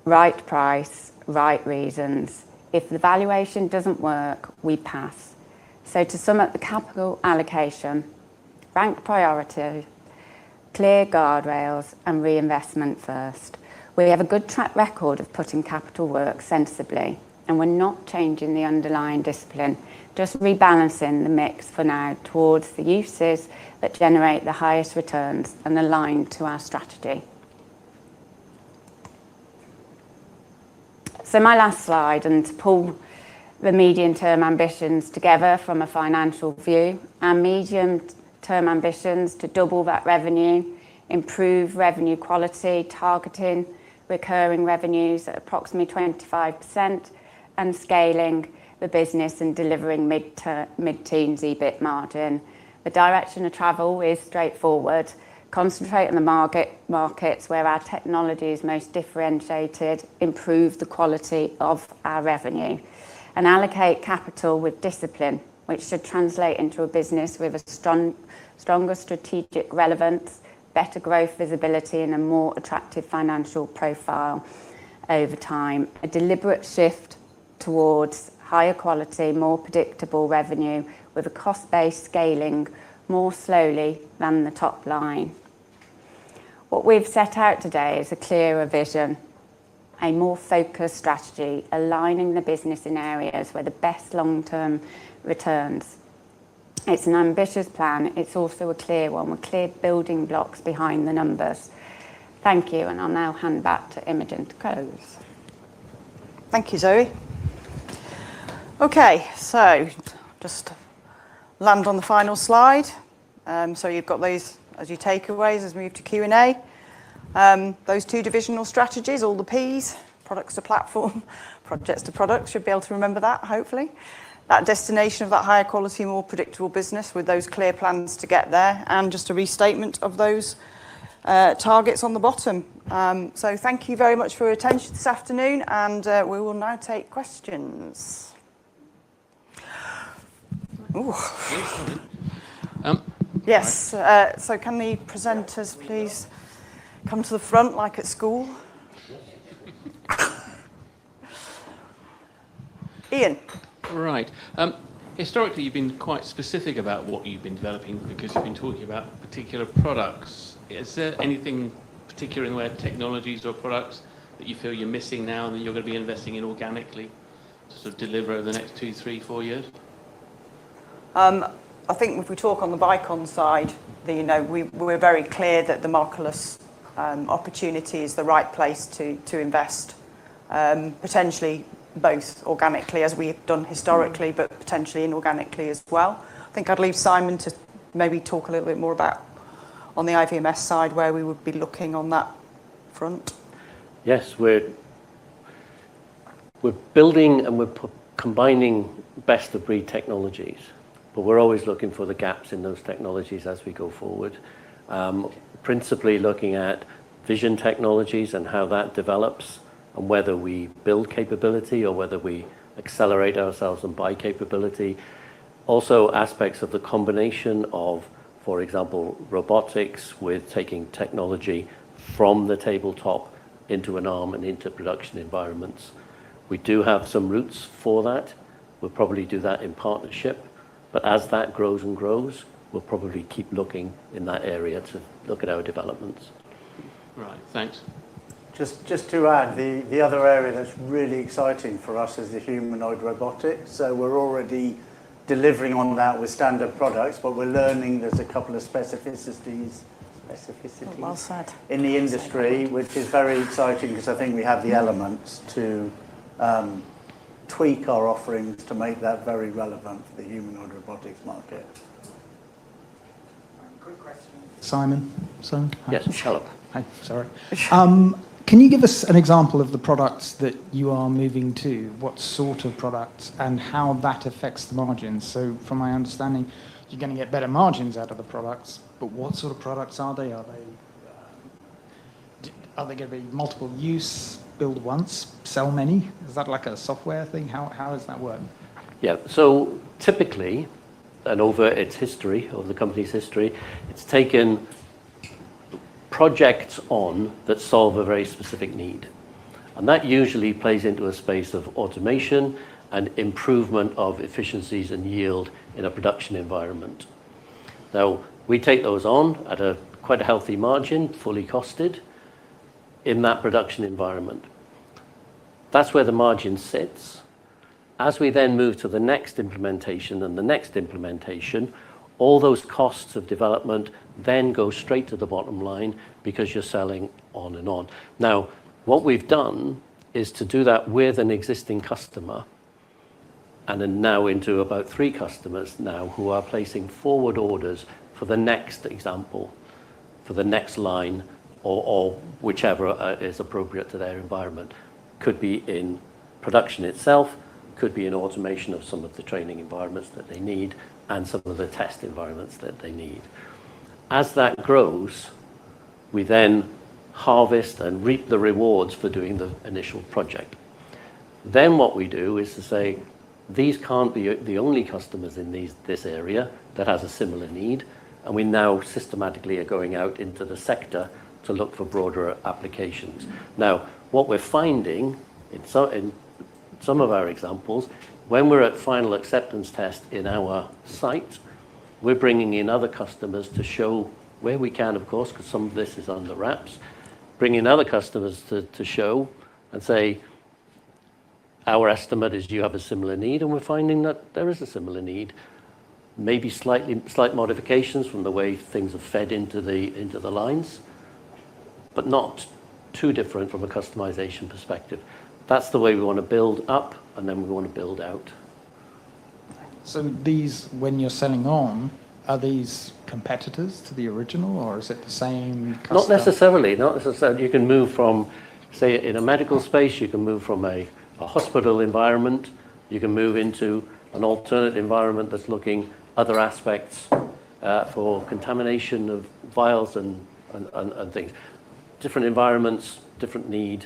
right price, right reasons. If the valuation doesn't work, we pass. So to sum up the capital allocation, rank priority, clear guardrails and reinvestment first. We have a good track record of putting capital work sensibly, and we're not changing the underlying discipline, just rebalancing the mix for now towards the uses that generate the highest returns and align to our strategy. So my last slide, and to pull the medium-term ambitions together from a financial view, our medium-term ambitions to double that revenue, improve revenue quality, targeting recurring revenues at approximately 25%, and scaling the business and delivering mid-teens EBIT margin. The direction of travel is straightforward. Concentrate on the markets where our technology is most differentiated, improve the quality of our revenue, and allocate capital with discipline, which should translate into a business with a stronger strategic relevance, better growth visibility, and a more attractive financial profile over time. A deliberate shift towards higher quality, more predictable revenue, with a cost base scaling more slowly than the top line. What we've set out today is a clearer vision, a more focused strategy, aligning the business in areas where the best long-term returns. It's an ambitious plan. It's also a clear one, with clear building blocks behind the numbers. Thank you, and I'll now hand back to Imogen to close. Thank you, Zoe. Okay, so just land on the final slide. So you've got those as your takeaways as we move to Q&A. Those 2 divisional strategies, all the Ps, products to platform, projects to products, should be able to remember that, hopefully. That destination of that higher quality, more predictable business with those clear plans to get there, and just a restatement of those targets on the bottom. So thank you very much for your attention this afternoon, and we will now take questions. Ooh. Yes, so can the presenters please come to the front like at school? Ian. Right. Historically, you've been quite specific about what you've been developing because you've been talking about particular products. Is there anything particular in the way of technologies or products that you feel you're missing now and that you're going to be investing in organically to sort of deliver over the next 2, 3, 4 years? I think if we talk on the Vicon side, we're very clear that the Markerless opportunity is the right place to invest, potentially both organically as we've done historically, but potentially inorganically as well. I think I'd leave Simon to maybe talk a little bit more about on the IVMS side where we would be looking on that front. Yes, We're building and we're combining best of breed technologies, but we're always looking for the gaps in those technologies as we go forward. Principally looking at vision technologies and how that develops, and whether we build capability or whether we accelerate ourselves and buy capability. Also aspects of the combination of, for example, robotics with taking technology from the tabletop into an arm and into production environments. We do have some routes for that. We'll probably do that in partnership, but as that grows and grows, we'll probably keep looking in that area to look at our developments. Right, thanks. Just to add, the other area that's really exciting for us is the humanoid robotics. So we're already delivering on that with standard products, but we're learning there's a couple of specificities Well said. in the industry, which is very exciting because I think we have the elements to tweak our offerings to make that very relevant for the humanoid robotics market. Quick question. Simon? Hi. Yes, hello. Hi, sorry. Can you give us an example of the products that you are moving to? What sort of products and how that affects the margins? So from my understanding, you're going to get better margins out of the products, but what sort of products are they? Are they going to be multiple use, build once, sell many? Is that like a software thing? How does that work? Yeah, so typically, and over its history, over the company's history, it's taken projects on that solve a very specific need. And that usually plays into a space of automation and improvement of efficiencies and yield in a production environment. Now, we take those on at quite a healthy margin, fully costed, in that production environment. That's where the margin sits. As we then move to the next implementation and the next implementation, all those costs of development then go straight to the bottom line because you're selling on and on. Now, what we've done is to do that with an existing customer, and then now into about 3 customers now who are placing forward orders for the next example, for the next line, or whichever is appropriate to their environment. Could be in production itself, could be in automation of some of the training environments that they need, and some of the test environments that they need. As that grows, we then harvest and reap the rewards for doing the initial project. Then what we do is to say, these can't be the only customers in this area that has a similar need, and we now systematically are going out into the sector to look for broader applications. Now, what we're finding in some of our examples, when we're at final acceptance test in our site, we're bringing in other customers to show where we can, of course, because some of this is under wraps, bringing other customers to show and say, our estimate is you have a similar need, and we're finding that there is a similar need. Maybe slight modifications from the way things are fed into the lines, but not too different from a customization perspective. That's the way we want to build up, and then we want to build out. So these, when you're selling on, are these competitors to the original, or is it the same customer? Not necessarily. You can move from, say, in a medical space, you can move from a hospital environment, you can move into an alternate environment that's looking other aspects for contamination of vials and things. Different environments, different need,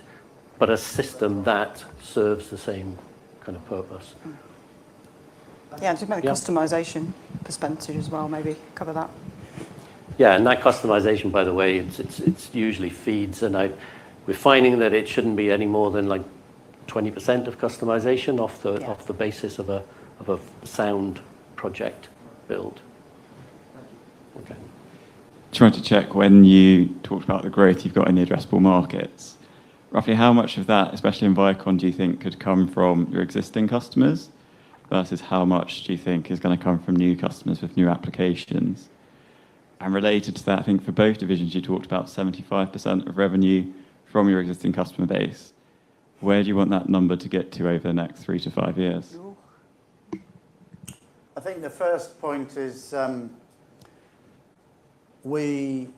but a system that serves the same kind of purpose. Yeah, just about the customization percentage as well, maybe cover that. Yeah, and that customization, by the way, it's usually feeds, and we're finding that it shouldn't be any more than like 20% of customization off the basis of a sound project build. Okay. Just wanted to check, when you talked about the growth you've got in the addressable markets, roughly how much of that, especially in Vicon, do you think could come from your existing customers versus how much do you think is going to come from new customers with new applications? And related to that, I think for both divisions you talked about 75% of revenue from your existing customer base. Where do you want that number to get to over the next 3 to 5 years? I think the first point is we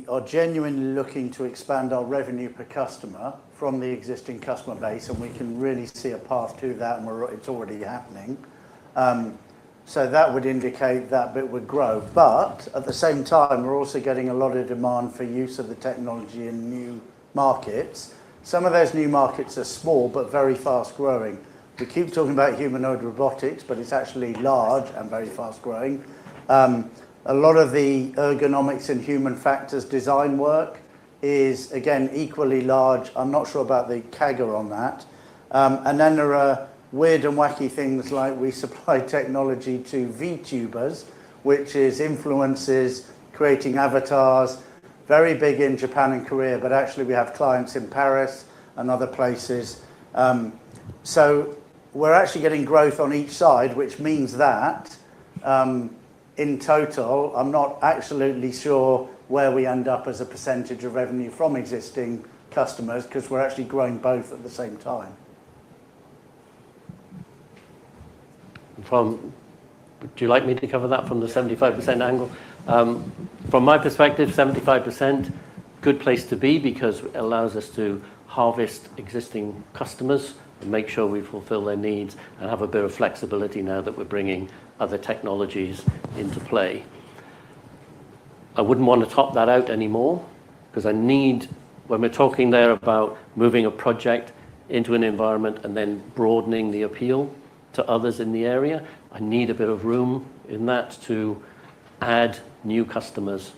are genuinely looking to expand our revenue per customer from the existing customer base, and we can really see a path to that, and it's already happening. So that would indicate that bit would grow. But at the same time, we're also getting a lot of demand for use of the technology in new markets. Some of those new markets are small but very fast growing. We keep talking about humanoid robotics, but it's actually large and very fast growing. A lot of the ergonomics and human factors design work is, again, equally large. I'm not sure about the CAGR on that. And then there are weird and wacky things like we supply technology to VTubers, which is influencers creating avatars, very big in Japan and Korea, but actually we have clients in Paris and other places. So we're actually getting growth on each side, which means that in total, I'm not absolutely sure where we end up as a percentage of revenue from existing customers, because we're actually growing both at the same time. Do you like me to cover that from the 75% angle? From my perspective, 75%, good place to be, because it allows us to harvest existing customers and make sure we fulfill their needs and have a bit of flexibility now that we're bringing other technologies into play. I wouldn't want to top that out anymore, because I need, when we're talking there about moving a project into an environment and then broadening the appeal to others in the area, I need a bit of room in that to add new customers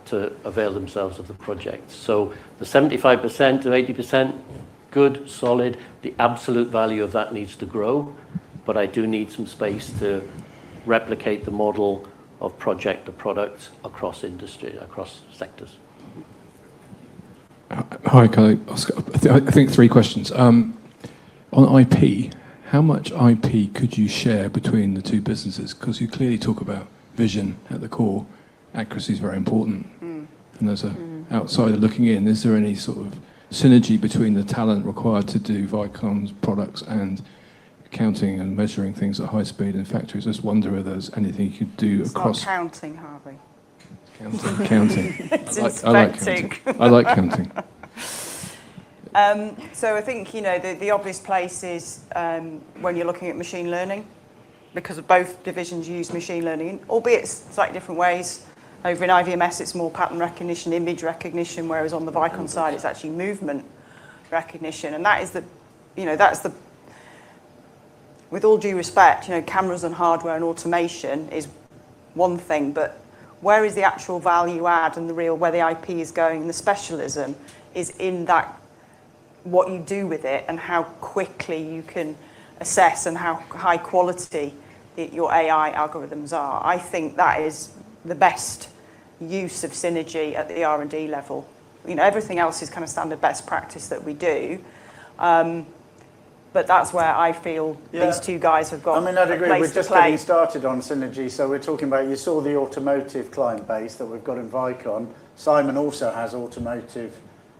to avail themselves of the project. So the 75% to 80%, good, solid. The absolute value of that needs to grow, but I do need some space to replicate the model of project to product across industry, across sectors. Hi, I think 3 questions. On IP, how much IP could you share between the 2 businesses? Because you clearly talk about vision at the core. Accuracy is very important. And as an outsider looking in, is there any sort of synergy between the talent required to do Vicon's products and counting and measuring things at high speed in factories? I just wonder if there's anything you could do across... It's not counting, Harvey. Counting. It's I like inspecting. counting. I like counting. So I think, the obvious place is when you're looking at machine learning, because both divisions use machine learning, albeit slightly different ways. Over in IVMS, it's more pattern recognition, image recognition, whereas on the Vicon side, it's actually movement recognition. And that is that's the, with all due respect, cameras and hardware and automation is one thing, but where is the actual value add and where the IP is going, and the specialism is in that, what you do with it and how quickly you can assess and how high quality your AI algorithms are. I think that is the best use of synergy at the R&D level. Everything else is kind of standard best practice that we do. But that's where I feel these 2 guys have got I'd agree. a place We're just to play. getting started on synergy. So we're talking about, you saw the automotive client base that we've got in Vicon. Simon also has automotive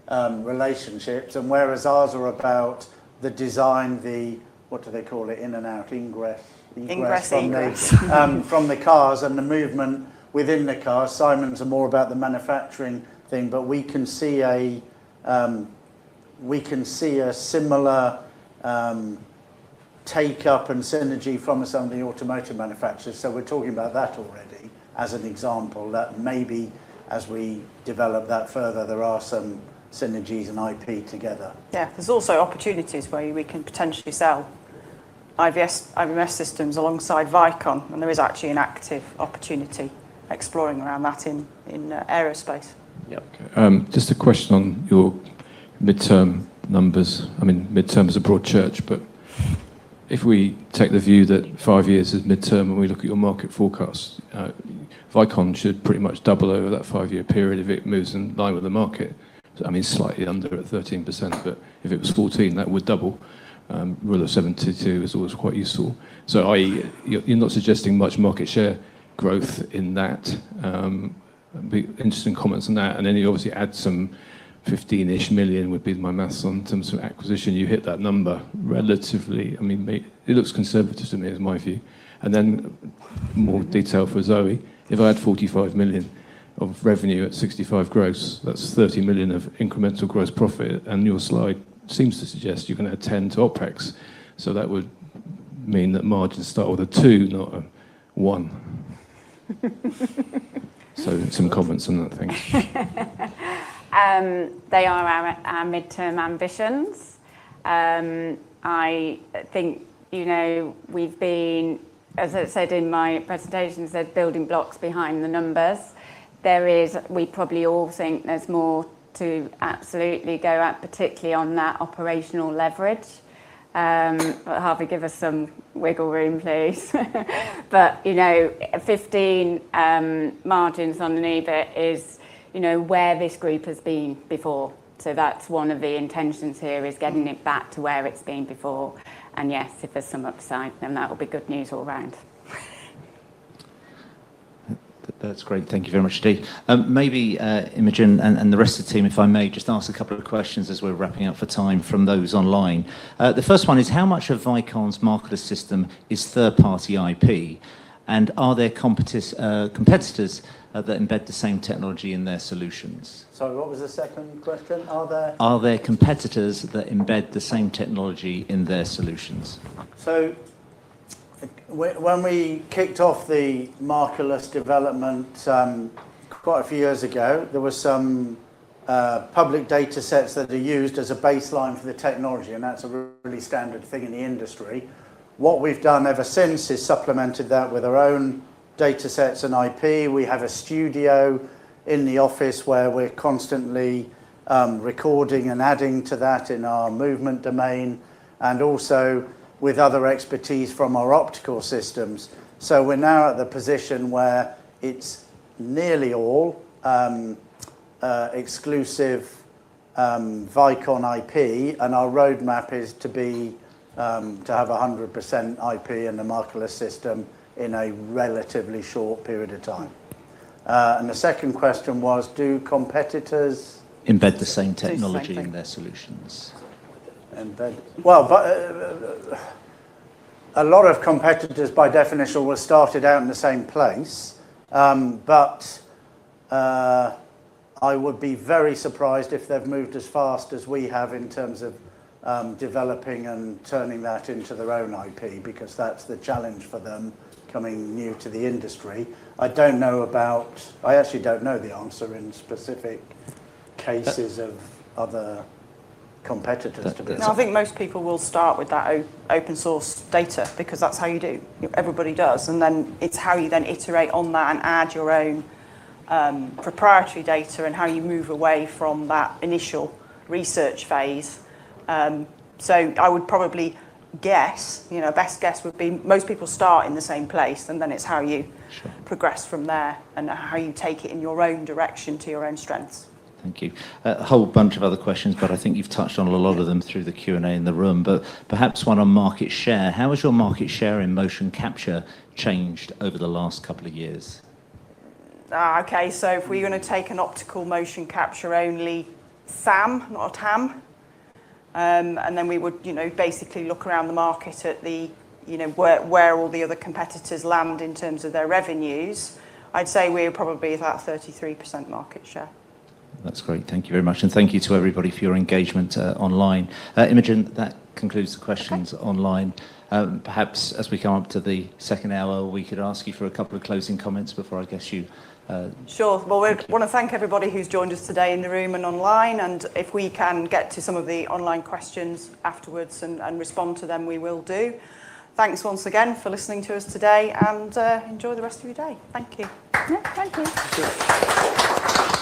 relationships, and whereas ours are about the design, the, what do they call it, in and out, ingress from the cars and the movement within the cars. Simon's are more about the manufacturing thing, but we can see a similar take up and synergy from some of the automotive manufacturers. So we're talking about that already as an example, that maybe as we develop that further, there are some synergies and IP together. Yeah, there's also opportunities where we can potentially sell IVMS systems alongside Vicon, and there is actually an active opportunity exploring around that in aerospace. Yep. Okay. Just a question on your midterm numbers. Midterm is a broad church, but if we take the view that 5 years is midterm and we look at your market forecasts, Vicon should pretty much double over that 5-year period if it moves in line with the market. Slightly under at 13%, but if it was 14, that would double. Rule of 72 is always quite useful. So you're not suggesting much market share growth in that. Be interesting comments on that. And then you obviously add some 15-ish million would be my maths on terms of acquisition. You hit that number relatively. It looks conservative to me, is my view. And then more detail for Zoe. If I had 45 million of revenue at 65 gross, that's 30 million of incremental gross profit. And your slide seems to suggest you're going to attend to OpEx. So that would mean that margins start with a 2, not a 1. So some comments on that, thanks. They are our midterm ambitions. I think, we've been, as I said in my presentation, there's building blocks behind the numbers. We probably all think there's more to absolutely go at, particularly on that operational leverage. But Harvey, give us some wiggle room, please. But, 15 margins on an EBIT is, where this group has been before. So that's one of the intentions here, is getting it back to where it's been before. And yes, if there's some upside, then that will be good news all round. That's great. Thank you very much indeed. Maybe Imogen and the rest of the team, if I may, just ask a couple of questions as we're wrapping up for time from those online. The first one is, how much of Vicon's markerless system is third-party IP? And are there competitors that embed the same technology in their solutions? Sorry, what was the second question? Are there competitors that embed the same technology in their solutions? So when we kicked off the markerless development quite a few years ago, there were some public data sets that are used as a baseline for the technology, and that's a really standard thing in the industry. What we've done ever since is supplemented that with our own data sets and IP. We have a studio in the office where we're constantly recording and adding to that in our movement domain, and also with other expertise from our optical systems. So we're now at the position where it's nearly all exclusive Vicon IP, and our roadmap is to have 100% IP in the markerless system in a relatively short period of time. And the second question was, do competitors embed the same technology in their solutions? Well, but a lot of competitors, by definition, were started out in the same place. But I would be very surprised if they've moved as fast as we have in terms of developing and turning that into their own IP, because that's the challenge for them coming new to the industry. I actually don't know the answer in specific cases of other competitors, to be honest. No, I think most people will start with that open source data, because that's how you do. Everybody does, and then it's how you then iterate on that and add your own proprietary data, and how you move away from that initial research phase. So I would probably guess, best guess would be most people start in the same place, and then it's how you progress from there and how you take it in your own direction to your own strengths. Thank you. A whole bunch of other questions, but I think you've touched on a lot of them through the Q&A in the room. But perhaps one on market share. How has your market share in motion capture changed over the last couple of years? Okay, so if we're going to take an optical motion capture only SAM, not a TAM, and then we would, basically look around the market at the, where all the other competitors land in terms of their revenues, I'd say we're probably about 33% market share. That's great. Thank you very much. And thank you to everybody for your engagement online. Imogen, that concludes the questions online. Perhaps as we come up to the second hour, we could ask you for a couple of closing comments before I guess you... Sure. Well, we want to thank everybody who's joined us today in the room and online. And if we can get to some of the online questions afterwards and respond to them, we will do. Thanks once again for listening to us today, and enjoy the rest of your day. Thank you. Yeah, thank you.